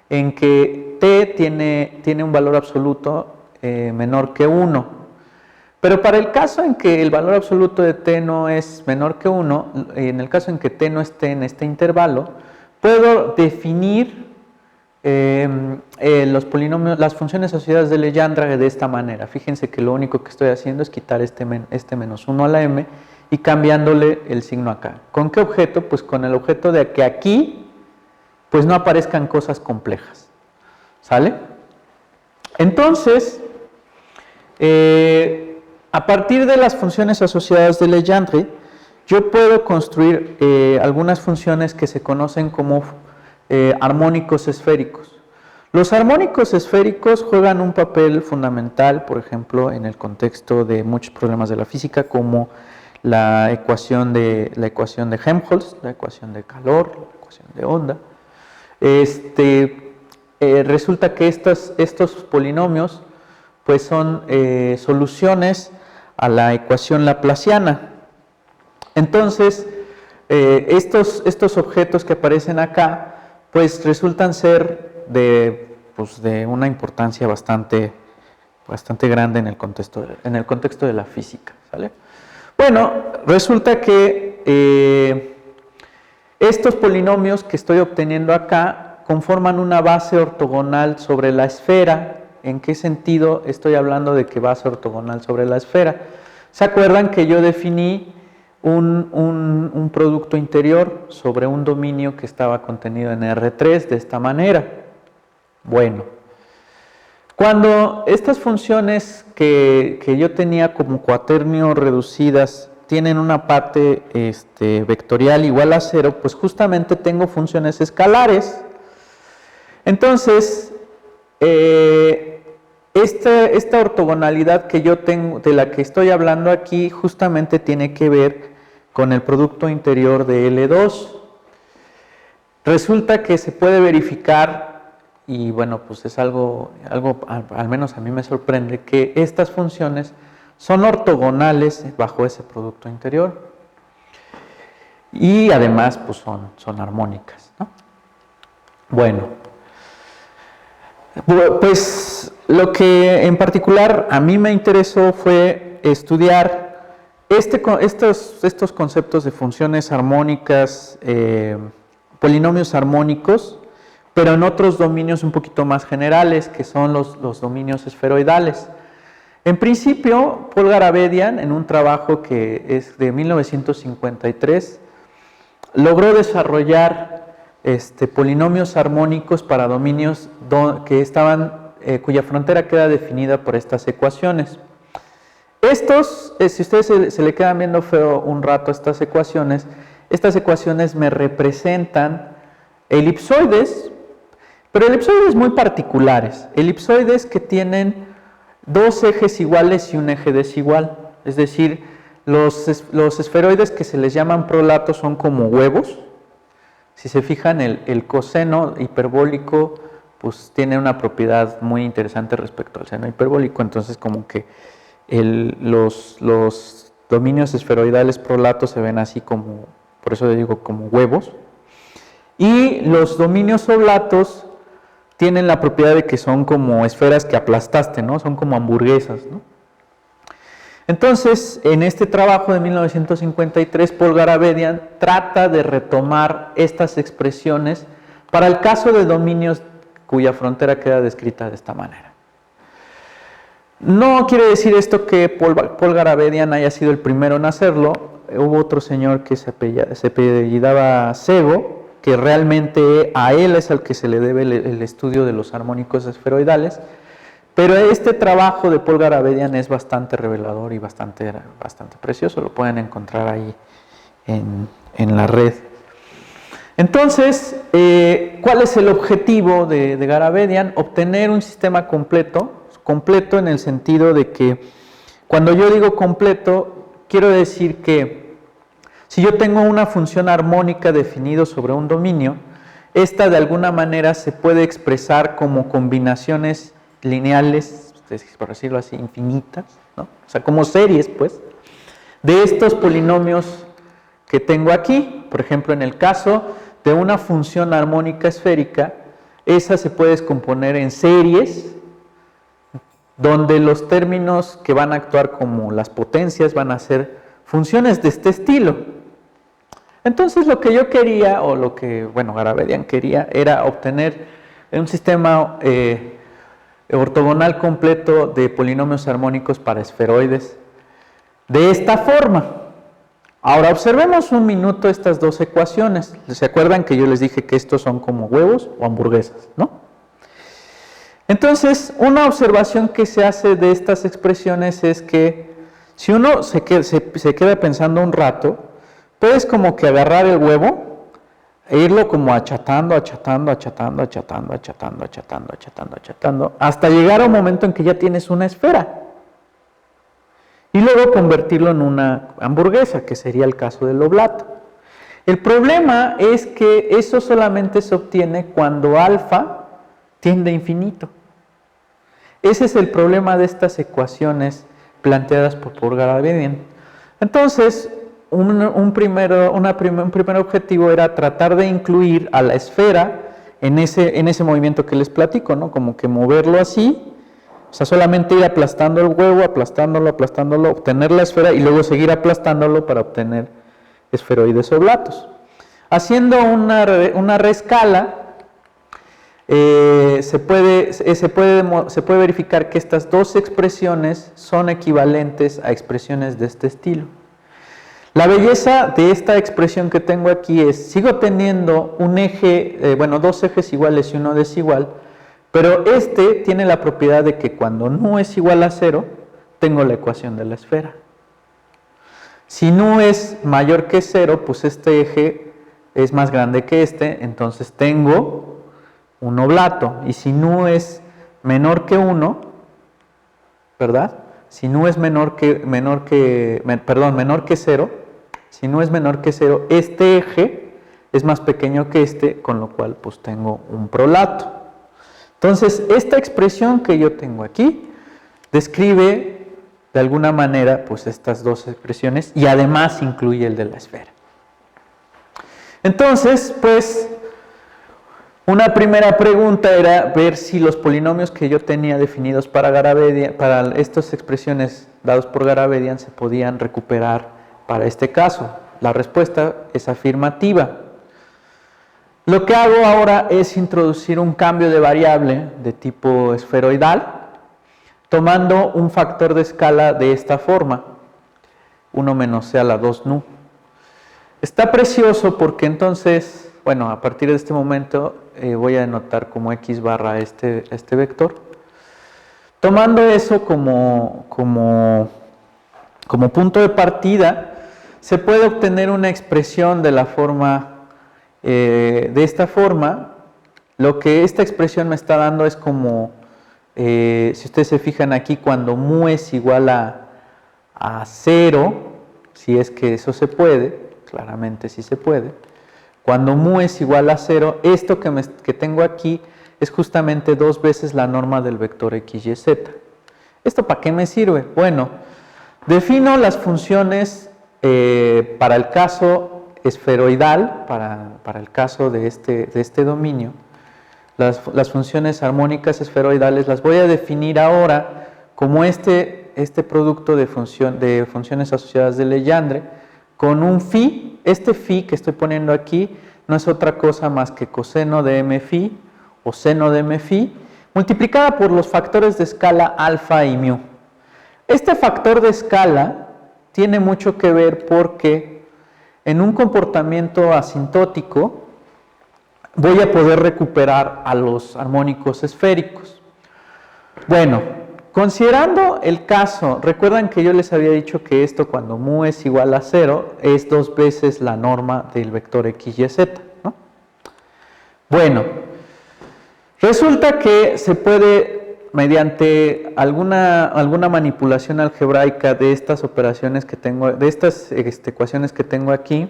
en que t tiene un valor absoluto menor que 1. Pero para el caso en que el valor absoluto de t no es menor que 1, en el caso en que t no esté en este intervalo, puedo definir los polinomios, las funciones asociadas de Legendre de esta manera. Fíjense que lo único que estoy haciendo es quitar este menos 1 a la m y cambiándole el signo acá. ¿Con qué objeto? Pues con el objeto de que aquí pues no aparezcan cosas complejas. ¿Sale? Entonces, a partir de las funciones asociadas de Legendre, yo puedo construir algunas funciones que se conocen como armónicos esféricos. Los armónicos esféricos juegan un papel fundamental, por ejemplo, en el contexto de muchos problemas de la física, como la ecuación de Helmholtz, la ecuación de calor, la ecuación de onda. Resulta que estos polinomios pues son soluciones a la ecuación laplaciana. Entonces, estos objetos que aparecen acá pues resultan ser de una importancia bastante grande en el contexto de la física, ¿sale? Bueno, resulta que estos polinomios que estoy obteniendo acá conforman una base ortogonal sobre la esfera. ¿En qué sentido estoy hablando de que base ortogonal sobre la esfera? ¿Se acuerdan que yo definí un producto interior sobre un dominio que estaba contenido en R3 de esta manera? Bueno, cuando estas funciones que yo tenía como cuaternio reducidas tienen una parte vectorial igual a 0, pues justamente tengo funciones escalares. Entonces, esta ortogonalidad que yo tengo, de la que estoy hablando aquí, justamente tiene que ver con el producto interior de L2. Resulta que se puede verificar, y bueno, pues es algo al menos a mí me sorprende, que estas funciones son ortogonales bajo ese producto interior. Y además, pues son armónicas, ¿no? Bueno, pues lo que en particular a mí me interesó fue estudiar estos conceptos de funciones armónicas, polinomios armónicos, pero en otros dominios un poquito más generales, que son los dominios esferoidales. En principio, Paul Garabedian, en un trabajo que es de 1953, logró desarrollar polinomios armónicos para dominios cuya frontera queda definida por estas ecuaciones. Si ustedes se le quedan viendo feo un rato estas ecuaciones me representan elipsoides, pero elipsoides muy particulares, elipsoides que tienen dos ejes iguales y un eje desigual, es decir, Los esferoides que se les llaman prolatos son como huevos. Si se fijan, el coseno hiperbólico pues tiene una propiedad muy interesante respecto al seno hiperbólico, entonces como que los dominios esferoidales prolatos se ven así como, por eso le digo como huevos, y los dominios oblatos tienen la propiedad de que son como esferas que aplastaste, ¿no? Son como hamburguesas, ¿no? Entonces, en este trabajo de 1953, Paul Garabedian trata de retomar estas expresiones para el caso de dominios cuya frontera queda descrita de esta manera. No quiere decir esto que Paul Garabedian haya sido el primero en hacerlo. Hubo otro señor que se apellidaba Sego, que realmente a él es al que se le debe el estudio de los armónicos esferoidales. Pero este trabajo de Paul Garabedian es bastante revelador y bastante precioso, lo pueden encontrar ahí en la red. Entonces, ¿cuál es el objetivo de Garabedian? Obtener un sistema completo en el sentido de que, cuando yo digo completo, quiero decir que si yo tengo una función armónica definida sobre un dominio, esta de alguna manera se puede expresar como combinaciones lineales, por decirlo así, infinitas, ¿no? O sea, como series, pues, de estos polinomios que tengo aquí. Por ejemplo, en el caso de una función armónica esférica, esa se puede descomponer en series, donde los términos que van a actuar como las potencias van a ser funciones de este estilo. Entonces, lo que yo quería, o lo que, Garabedian quería, era obtener un sistema ortogonal completo de polinomios armónicos para esferoides de esta forma. Ahora observemos un minuto estas dos ecuaciones. ¿Se acuerdan que yo les dije que estos son como huevos o hamburguesas, no? Entonces, una observación que se hace de estas expresiones es que si uno se queda pensando un rato, puedes como que agarrar el huevo e irlo como achatando, hasta llegar a un momento en que ya tienes una esfera. Y luego convertirlo en una hamburguesa, que sería el caso del oblato. El problema es que eso solamente se obtiene cuando alfa tiende a infinito. Ese es el problema de estas ecuaciones planteadas por Paul Garabedian. Entonces, un primer objetivo era tratar de incluir a la esfera en ese movimiento que les platico, ¿no? Como que moverlo así, o sea, solamente ir aplastando el huevo, aplastándolo, obtener la esfera y luego seguir aplastándolo para obtener esferoides oblatos. Haciendo una reescala, se puede verificar que estas dos expresiones son equivalentes a expresiones de este estilo. La belleza de esta expresión que tengo aquí es, sigo teniendo un eje, dos ejes iguales y uno desigual, pero este tiene la propiedad de que cuando nu es igual a 0, tengo la ecuación de la esfera. Si nu es mayor que 0, pues este eje es más grande que este, entonces tengo un oblato. Y si nu es menor que 1, ¿verdad? Si nu es menor que 0, si nu es menor que 0, este eje es más pequeño que este, con lo cual pues tengo un prolato. Entonces, esta expresión que yo tengo aquí describe de alguna manera pues estas dos expresiones y además incluye el de la esfera. Entonces, pues, una primera pregunta era ver si los polinomios que yo tenía definidos para Garabedian, para estas expresiones dadas por Garabedian, se podían recuperar para este caso. La respuesta es afirmativa. Lo que hago ahora es introducir un cambio de variable de tipo esferoidal, tomando un factor de escala de esta forma, 1 menos c a la 2 nu. Está precioso porque entonces, a partir de este momento voy a denotar como x barra este vector. Tomando eso como punto de partida, se puede obtener una expresión de la forma, de esta forma. Lo que esta expresión me está dando es como, si ustedes se fijan aquí, cuando mu es igual a 0, si es que eso se puede, claramente sí se puede, cuando mu es igual a 0, esto que tengo aquí es justamente 2 veces la norma del vector x, y, z. ¿Esto para qué me sirve? Bueno, defino las funciones para el caso esferoidal, para el caso de este dominio. Las funciones armónicas esferoidales las voy a definir ahora como este producto de funciones asociadas de Legendre con un phi. Este phi que estoy poniendo aquí no es otra cosa más que coseno de m phi o seno de m phi multiplicada por los factores de escala alfa y mu. Este factor de escala tiene mucho que ver porque en un comportamiento asintótico voy a poder recuperar a los armónicos esféricos. Bueno, considerando el caso, recuerdan que yo les había dicho que esto cuando mu es igual a 0 es 2 veces la norma del vector x, y, z, ¿no? Bueno, resulta que se puede, mediante alguna manipulación algebraica de estas operaciones que tengo, de estas ecuaciones que tengo aquí,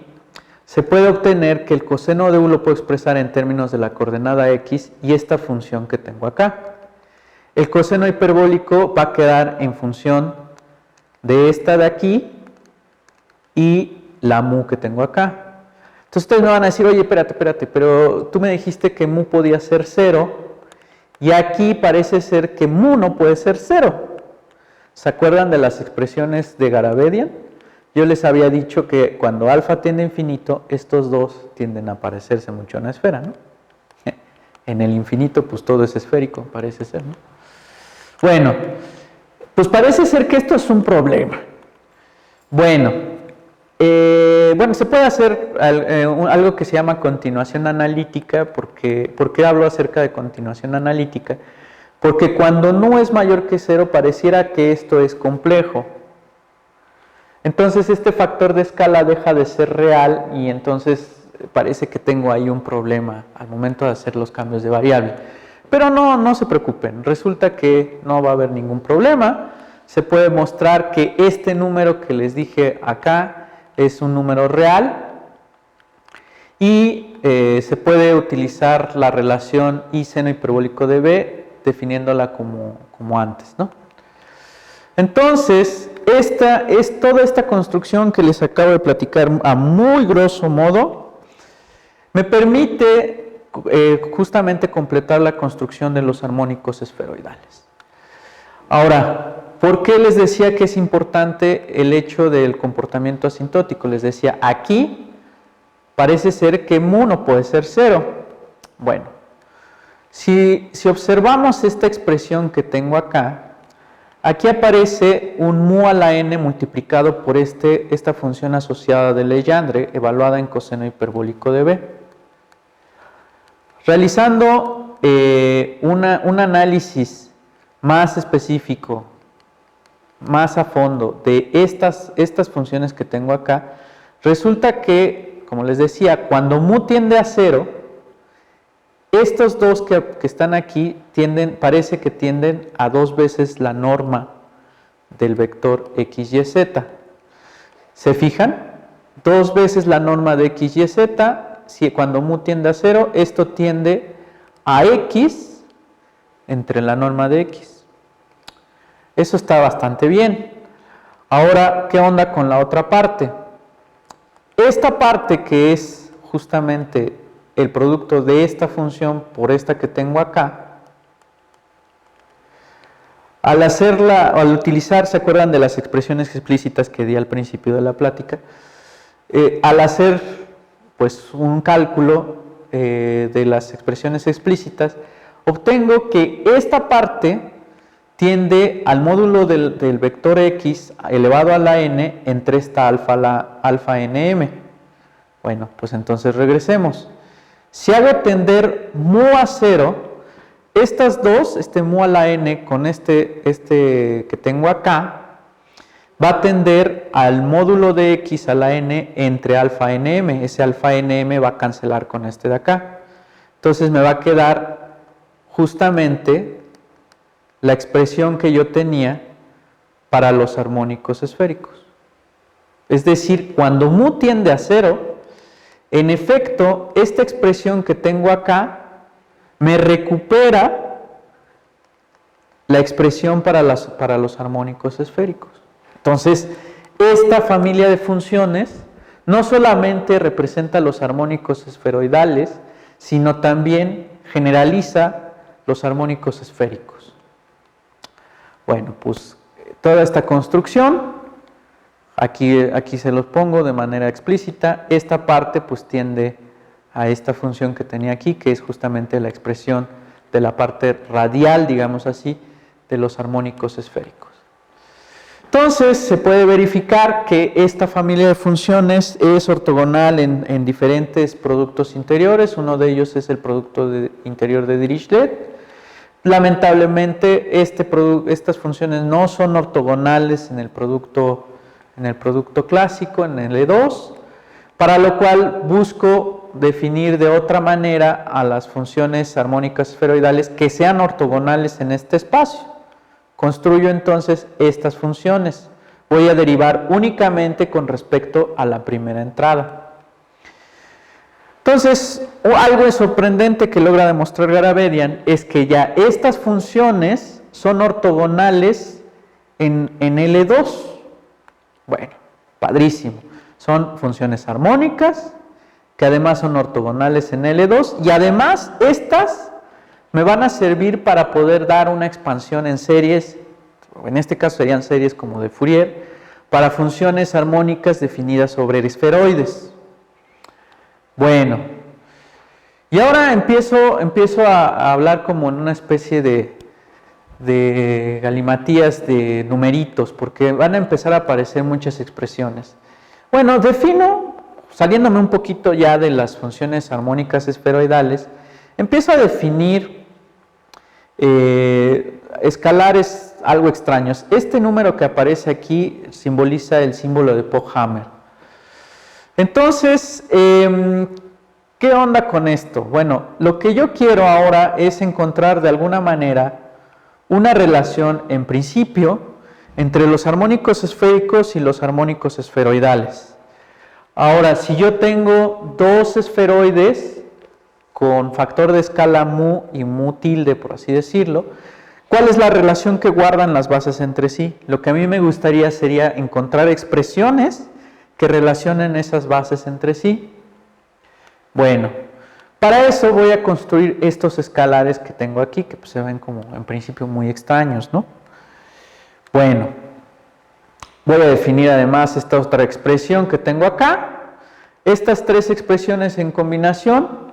se puede obtener que el coseno de u lo puedo expresar en términos de la coordenada x y esta función que tengo acá. El coseno hiperbólico va a quedar en función de esta de aquí y la mu que tengo acá. Entonces ustedes me van a decir, oye, espérate, pero tú me dijiste que mu podía ser 0 y aquí parece ser que mu no puede ser 0. ¿Se acuerdan de las expresiones de Garabedian? Yo les había dicho que cuando alfa tiende a infinito, estos dos tienden a parecerse mucho a una esfera, ¿no? En el infinito, pues todo es esférico, parece ser, ¿no? Bueno, pues parece ser que esto es un problema. Bueno, se puede hacer algo que se llama continuación analítica. ¿Por qué hablo acerca de continuación analítica? Porque cuando nu es mayor que 0, pareciera que esto es complejo. Entonces este factor de escala deja de ser real y entonces parece que tengo ahí un problema al momento de hacer los cambios de variable. Pero no se preocupen, resulta que no va a haber ningún problema. Se puede mostrar que este número que les dije acá es un número real y se puede utilizar la relación I seno hiperbólico de B definiéndola como antes, ¿no? Entonces, toda esta construcción que les acabo de platicar a muy grosso modo, me permite justamente completar la construcción de los armónicos esferoidales. Ahora, ¿por qué les decía que es importante el hecho del comportamiento asintótico? Les decía, aquí parece ser que mu no puede ser 0. Bueno, si observamos esta expresión que tengo acá, aquí aparece un mu a la n multiplicado por esta función asociada de Legendre, evaluada en coseno hiperbólico de B. Realizando un análisis más específico, más a fondo de estas funciones que tengo acá, resulta que, como les decía, cuando mu tiende a 0, estos dos que están aquí parece que tienden a 2 veces la norma del vector x, y, z. ¿Se fijan? 2 veces la norma de x, y, z. Cuando mu tiende a 0, esto tiende a x entre la norma de x. Eso está bastante bien. Ahora, ¿qué onda con la otra parte? Esta parte que es justamente el producto de esta función por esta que tengo acá, al utilizar, ¿se acuerdan de las expresiones explícitas que di al principio de la plática? Al hacer pues un cálculo de las expresiones explícitas, obtengo que esta parte tiende al módulo del vector x elevado a la n entre esta alfa nm. Bueno, pues entonces regresemos. Si hago tender mu a 0, estas dos, este mu a la n con este que tengo acá, va a tender al módulo de x a la n entre alfa nm. Ese alfa nm va a cancelar con este de acá. Entonces me va a quedar justamente la expresión que yo tenía para los armónicos esféricos. Es decir, cuando mu tiende a 0, en efecto, esta expresión que tengo acá me recupera la expresión para los armónicos esféricos. Entonces, esta familia de funciones no solamente representa los armónicos esferoidales, sino también generaliza los armónicos esféricos. Bueno, pues toda esta construcción, aquí se los pongo de manera explícita. Esta parte pues tiende a esta función que tenía aquí, que es justamente la expresión de la parte radial, digamos así, de los armónicos esféricos. Entonces, se puede verificar que esta familia de funciones es ortogonal en diferentes productos interiores. Uno de ellos es el producto interior de Dirichlet. Lamentablemente, estas funciones no son ortogonales en el producto clásico, en el E2, para lo cual busco definir de otra manera a las funciones armónicas esferoidales que sean ortogonales en este espacio. Construyo entonces estas funciones. Voy a derivar únicamente con respecto a la primera entrada. Entonces, algo sorprendente que logra demostrar Garabedian es que ya estas funciones son ortogonales en L2. Bueno, padrísimo. Son funciones armónicas que además son ortogonales en L2 y además estas me van a servir para poder dar una expansión en series, en este caso serían series como de Fourier, para funciones armónicas definidas sobre esferoides. Bueno, y ahora empiezo a hablar como en una especie de galimatías de numeritos, porque van a empezar a aparecer muchas expresiones. Bueno, defino, saliéndome un poquito ya de las funciones armónicas esferoidales, empiezo a definir escalares algo extraños. Este número que aparece aquí simboliza el símbolo de Pochhammer. Entonces, ¿qué onda con esto? Bueno, lo que yo quiero ahora es encontrar de alguna manera una relación, en principio, entre los armónicos esféricos y los armónicos esferoidales. Ahora, si yo tengo dos esferoides con factor de escala mu y mu tilde, por así decirlo, ¿cuál es la relación que guardan las bases entre sí? Lo que a mí me gustaría sería encontrar expresiones que relacionen esas bases entre sí. Bueno, para eso voy a construir estos escalares que tengo aquí, que pues se ven como en principio muy extraños, ¿no? Bueno, voy a definir además esta otra expresión que tengo acá. Estas tres expresiones en combinación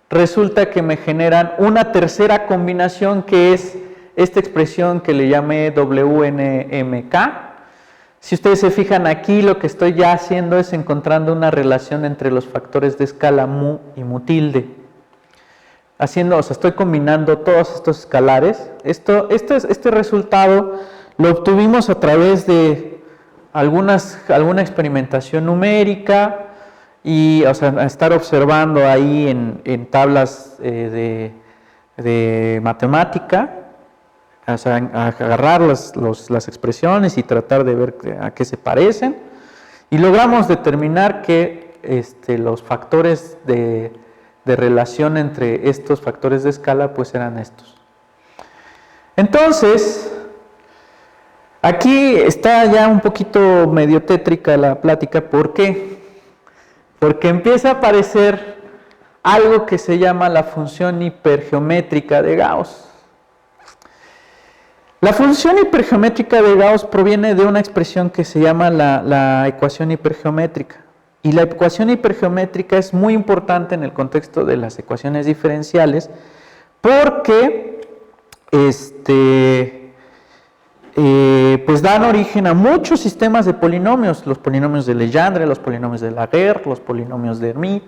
resulta que me generan una tercera combinación que es esta expresión que le llamé WNMK. Si ustedes se fijan aquí, lo que estoy ya haciendo es encontrando una relación entre los factores de escala mu y mu tilde. Estoy combinando todos estos escalares. Este resultado lo obtuvimos a través de alguna experimentación numérica y estar observando ahí en tablas de matemática, agarrar las expresiones y tratar de ver a qué se parecen, y logramos determinar que los factores de relación entre estos factores de escala pues eran estos. Entonces, aquí está ya un poquito medio tétrica la plática. ¿Por qué? Porque empieza a aparecer algo que se llama la función hipergeométrica de Gauss. La función hipergeométrica de Gauss proviene de una expresión que se llama la ecuación hipergeométrica. Y la ecuación hipergeométrica es muy importante en el contexto de las ecuaciones diferenciales porque pues dan origen a muchos sistemas de polinomios, los polinomios de Legendre, los polinomios de Laguerre, los polinomios de Hermite.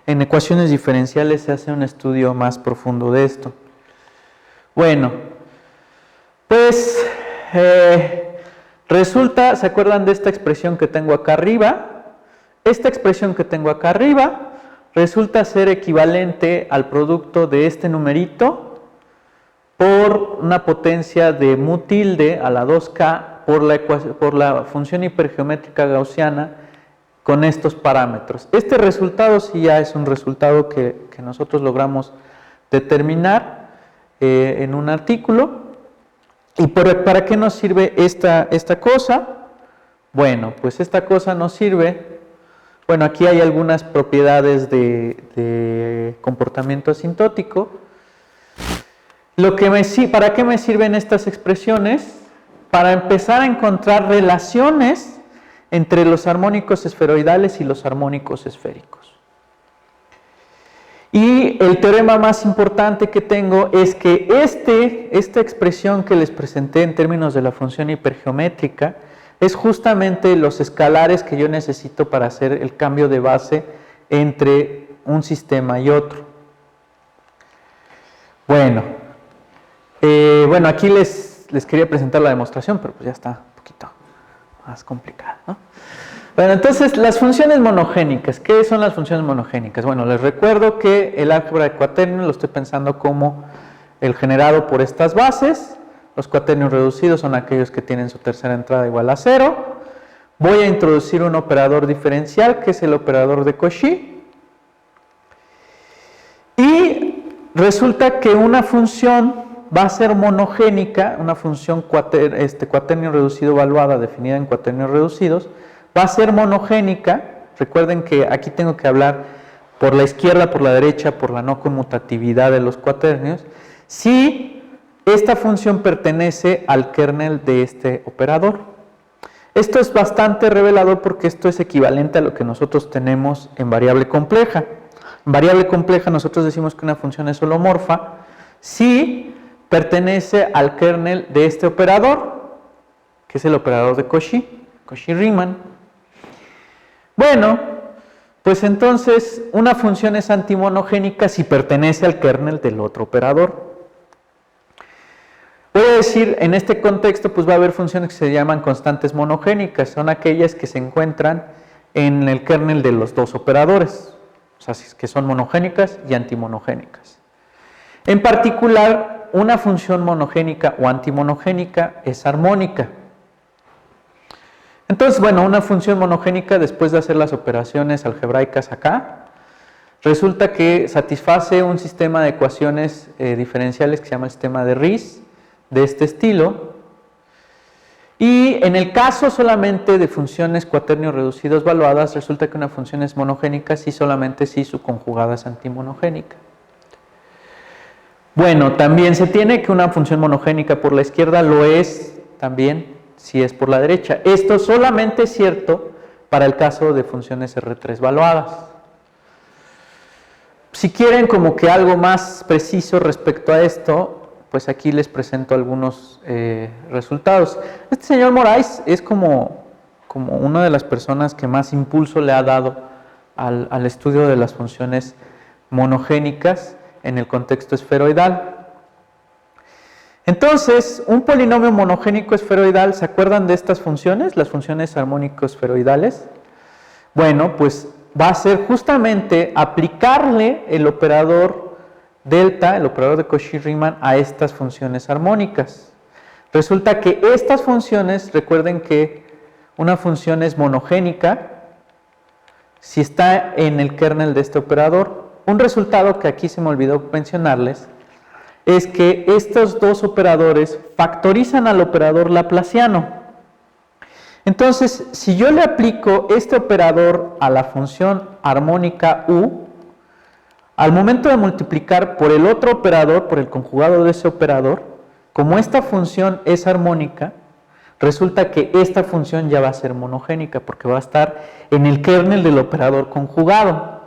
En ecuaciones diferenciales se hace un estudio más profundo de esto. Bueno, pues resulta, ¿se acuerdan de esta expresión que tengo acá arriba? Esta expresión que tengo acá arriba resulta ser equivalente al producto de este numerito por una potencia de mu tilde a la 2k por la función hipergeométrica gaussiana con estos parámetros. Este resultado sí ya es un resultado que nosotros logramos determinar en un artículo. ¿Y para qué nos sirve esta cosa? Bueno, pues esta cosa nos sirve, bueno, aquí hay algunas propiedades de comportamiento asintótico. ¿Para qué me sirven estas expresiones? Para empezar a encontrar relaciones entre los armónicos esferoidales y los armónicos esféricos. Y el teorema más importante que tengo es que esta expresión que les presenté en términos de la función hipergeométrica es justamente los escalares que yo necesito para hacer el cambio de base entre un sistema y otro. Bueno, aquí les quería presentar la demostración, pero pues ya está un poquito más complicado, ¿no? Bueno, entonces las funciones monogénicas. ¿Qué son las funciones monogénicas? Bueno, les recuerdo que el álgebra de cuaternios lo estoy pensando como el generado por estas bases. Los cuaternios reducidos son aquellos que tienen su tercera entrada igual a 0. Voy a introducir un operador diferencial que es el operador de Cauchy. Y resulta que una función va a ser monogénica, una función cuaternio reducido evaluada definida en cuaternios reducidos, va a ser monogénica. Recuerden que aquí tengo que hablar por la izquierda, por la derecha, por la no conmutatividad de los cuaternios, si esta función pertenece al kernel de este operador. Esto es bastante revelador porque esto es equivalente a lo que nosotros tenemos en variable compleja. En variable compleja nosotros decimos que una función es holomorfa si pertenece al kernel de este operador, que es el operador de Cauchy, Cauchy-Riemann. Bueno, pues entonces una función es antimonogénica si pertenece al kernel del otro operador. Voy a decir, en este contexto, pues va a haber funciones que se llaman constantes monogénicas, son aquellas que se encuentran en el kernel de los dos operadores, o sea, que son monogénicas y antimonogénicas. En particular, una función monogénica o antimonogénica es armónica. Entonces, bueno, una función monogénica, después de hacer las operaciones algebraicas acá, resulta que satisface un sistema de ecuaciones diferenciales que se llama el sistema de Riesz, de este estilo. Y en el caso solamente de funciones cuaternios reducidos valuadas, resulta que una función es monogénica solamente si su conjugada es antimonogénica. Bueno, también se tiene que una función monogénica por la izquierda lo es también si es por la derecha. Esto solamente es cierto para el caso de funciones R3 valuadas. Si quieren como que algo más preciso respecto a esto, pues aquí les presento algunos resultados. Este señor Moraes es como una de las personas que más impulso le ha dado al estudio de las funciones monogénicas en el contexto esferoidal. Entonces, un polinomio monogénico esferoidal, ¿se acuerdan de estas funciones? Las funciones armónico-esferoidales. Bueno, pues va a ser justamente aplicarle el operador delta, el operador de Cauchy-Riemann, a estas funciones armónicas. Resulta que estas funciones, recuerden que una función es monogénica si está en el kernel de este operador. Un resultado que aquí se me olvidó mencionarles es que estos dos operadores factorizan al operador laplaciano. Entonces, si yo le aplico este operador a la función armónica U, al momento de multiplicar por el otro operador, por el conjugado de ese operador, como esta función es armónica, resulta que esta función ya va a ser monogénica porque va a estar en el kernel del operador conjugado.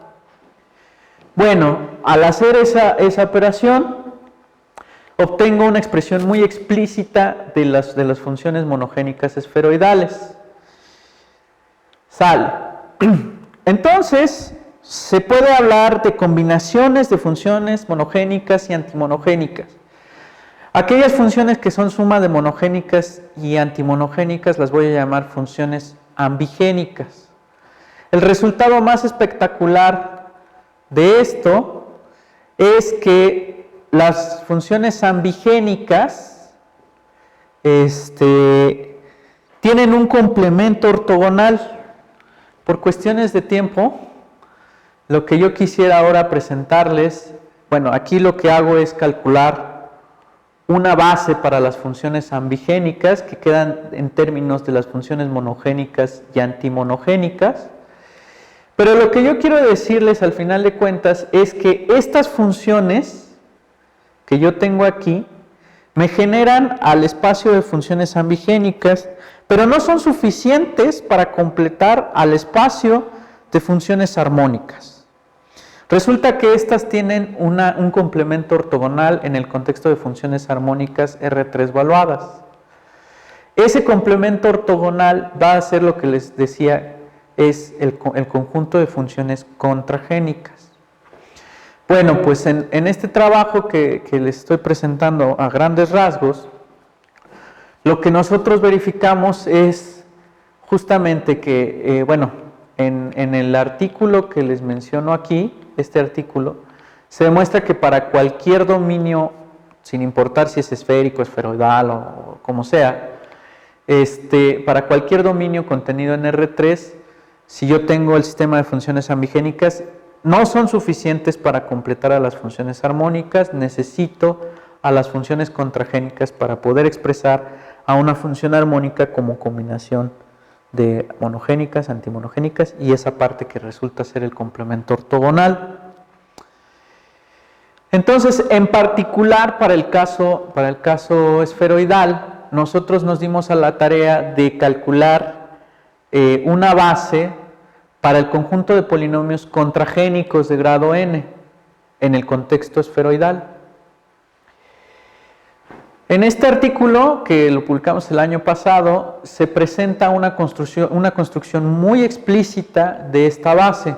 Bueno, al hacer esa operación, obtengo una expresión muy explícita de las funciones monogénicas esferoidales. Sale. Entonces, se puede hablar de combinaciones de funciones monogénicas y antimonogénicas. Aquellas funciones que son suma de monogénicas y antimonogénicas las voy a llamar funciones ambigénicas. El resultado más espectacular de esto es que las funciones ambigénicas tienen un complemento ortogonal. Por cuestiones de tiempo, lo que yo quisiera ahora presentarles, bueno, aquí lo que hago es calcular una base para las funciones ambigénicas que quedan en términos de las funciones monogénicas y antimonogénicas. Pero lo que yo quiero decirles al final de cuentas es que estas funciones que yo tengo aquí me generan al espacio de funciones ambigénicas, pero no son suficientes para completar al espacio de funciones armónicas. Resulta que estas tienen un complemento ortogonal en el contexto de funciones armónicas R3 valuadas. Ese complemento ortogonal va a ser lo que les decía, es el conjunto de funciones contragénicas. Bueno, pues en este trabajo que les estoy presentando a grandes rasgos, lo que nosotros verificamos es justamente que, bueno, en el artículo que les menciono aquí, este artículo, se demuestra que para cualquier dominio, sin importar si es esférico, esferoidal o como sea, para cualquier dominio contenido en R3, si yo tengo el sistema de funciones ambigénicas, no son suficientes para completar a las funciones armónicas, necesito a las funciones contragénicas para poder expresar a una función armónica como combinación de monogénicas, antimonogénicas y esa parte que resulta ser el complemento ortogonal. Entonces, en particular para el caso esferoidal, nosotros nos dimos a la tarea de calcular una base para el conjunto de polinomios contragénicos de grado n en el contexto esferoidal. En este artículo, que lo publicamos el año pasado, se presenta una construcción muy explícita de esta base.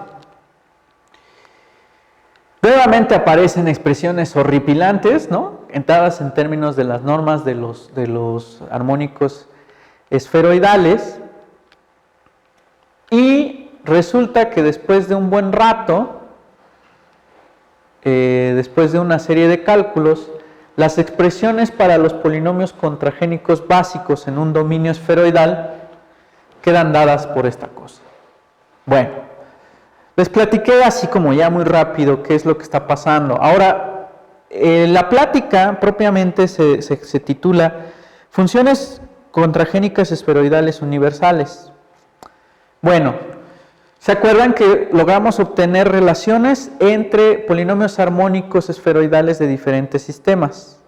Nuevamente aparecen expresiones horripilantes, ¿no?, entradas en términos de las normas de los armónicos esferoidales, y resulta que después de un buen rato, después de una serie de cálculos, las expresiones para los polinomios contragénicos básicos en un dominio esferoidal quedan dadas por esta cosa. Bueno, les platiqué así como ya muy rápido qué es lo que está pasando. Ahora, la plática propiamente se titula Funciones contragénicas esferoidales universales. Bueno, ¿se acuerdan que logramos obtener relaciones entre polinomios armónicos esferoidales de diferentes sistemas?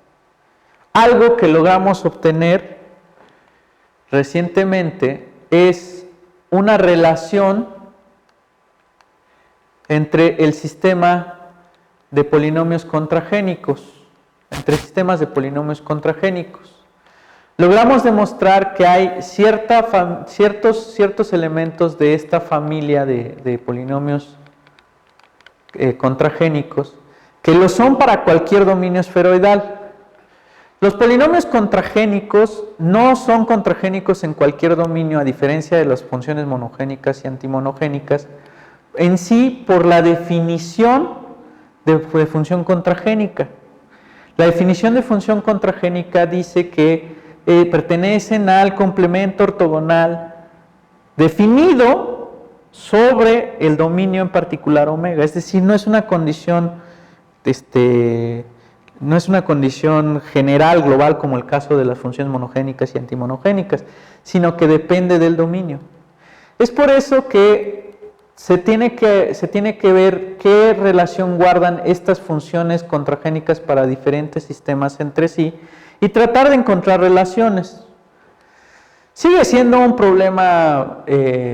Algo que logramos obtener recientemente es una relación entre el sistema de polinomios contragénicos, entre sistemas de polinomios contragénicos. Logramos demostrar que hay ciertos elementos de esta familia de polinomios contragénicos que lo son para cualquier dominio esferoidal. Los polinomios contragénicos no son contragénicos en cualquier dominio, a diferencia de las funciones monogénicas y antimonogénicas, en sí por la definición de función contragénica. La definición de función contragénica dice que pertenecen al complemento ortogonal definido sobre el dominio en particular omega, es decir, no es una condición general, global, como el caso de las funciones monogénicas y antimonogénicas, sino que depende del dominio. Es por eso que se tiene que ver qué relación guardan estas funciones contragénicas para diferentes sistemas entre sí y tratar de encontrar relaciones. Sigue siendo un problema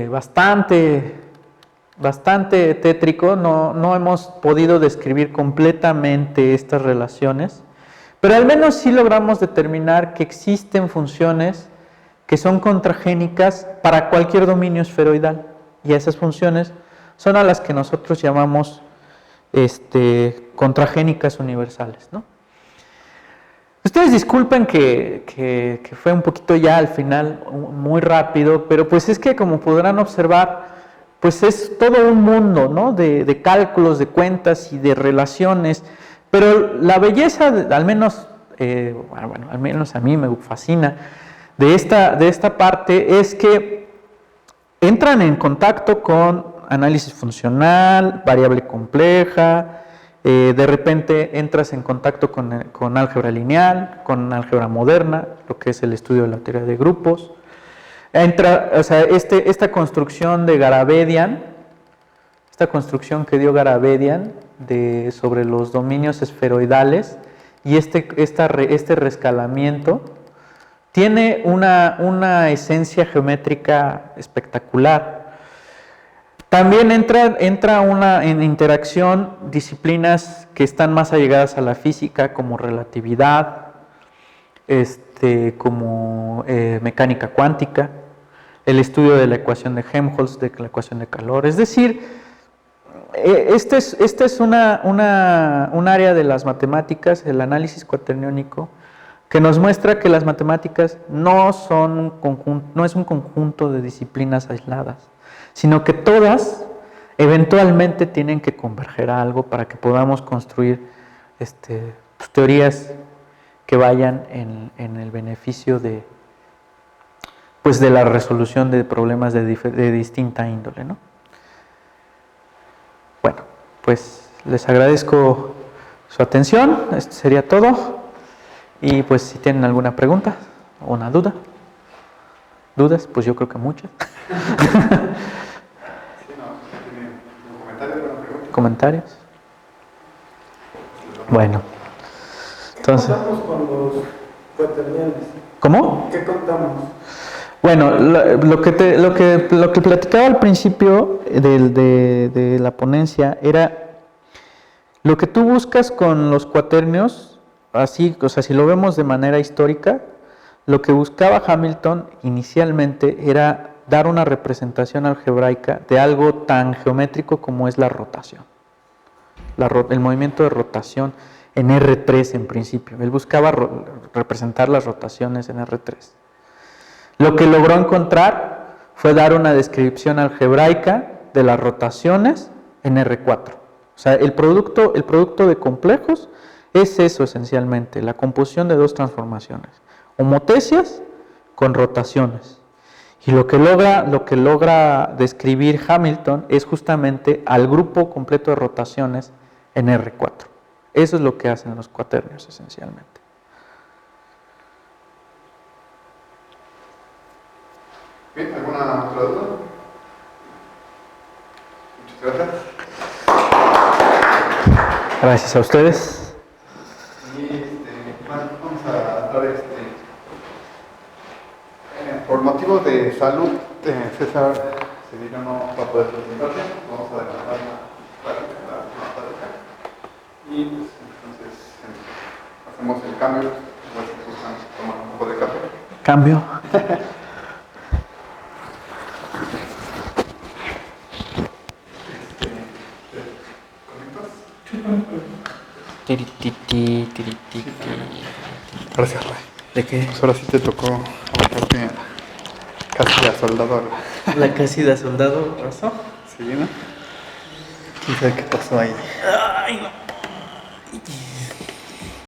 bastante tétrico, no hemos podido describir completamente estas relaciones, pero al menos sí logramos determinar que existen funciones que son contragénicas para cualquier dominio esferoidal, y esas funciones son a las que nosotros llamamos contragénicas universales, ¿no? Ustedes disculpen que fue un poquito ya al final muy rápido, pero pues es que como podrán observar, pues es todo un mundo, ¿no?, de cálculos, de cuentas y de relaciones, pero la belleza, al menos a mí me fascina, de esta parte es que entran en contacto con análisis funcional, variable compleja, de repente entras en contacto con álgebra lineal, con álgebra moderna, lo que es el estudio de la teoría de grupos. O sea, esta construcción de Garabedian, esta construcción que dio Garabedian sobre los dominios esferoidales y este rescalamiento tiene una esencia geométrica espectacular. También entra en interacción disciplinas que están más allegadas a la física, como relatividad, como mecánica cuántica, el estudio de la ecuación de Helmholtz, de la ecuación de calor. Es decir, este es un área de las matemáticas, el análisis cuaterniónico, que nos muestra que las matemáticas no es un conjunto de disciplinas aisladas, sino que todas eventualmente tienen que converger a algo para que podamos construir teorías que vayan en el beneficio de la resolución de problemas de distinta índole, ¿no? Bueno, pues les agradezco su atención, esto sería todo, y pues si tienen alguna pregunta o una dudas, pues yo creo que muchas. ¿Comentarios? Bueno, entonces... ¿Qué contamos con los cuaterniales? ¿Cómo? ¿Qué contamos? Bueno, lo que platicaba al principio de la ponencia era lo que tú buscas con los cuaternios, así, o sea, si lo vemos de manera histórica, lo que buscaba Hamilton inicialmente era dar una representación algebraica de algo tan geométrico como es la rotación, el movimiento de rotación en R3 en principio. Él buscaba representar las rotaciones en R3. Lo que logró encontrar fue dar una descripción algebraica de las rotaciones en R4. O sea, el producto de complejos es eso esencialmente, la composición de dos transformaciones, homotesias con rotaciones. Y lo que logra describir Hamilton es justamente al grupo completo de rotaciones en R4. Eso es lo que hacen los cuaternios esencialmente. Bien, ¿alguna otra duda? Muchas gracias. Gracias a ustedes. Y bueno, vamos a dar por motivo de salud, César Cedillo no va a poder presentarse. Vamos a adelantar la última plática. Y pues, entonces hacemos el cambio. Igual se gustan tomar un poco de café. Cambio. Gracias, Ray. ¿De qué? Pues ahora sí te tocó aventarte casi a soldador. La casi de soldado pasó. Sí, ¿no? ¿Quién sabe qué pasó ahí? Ay, no.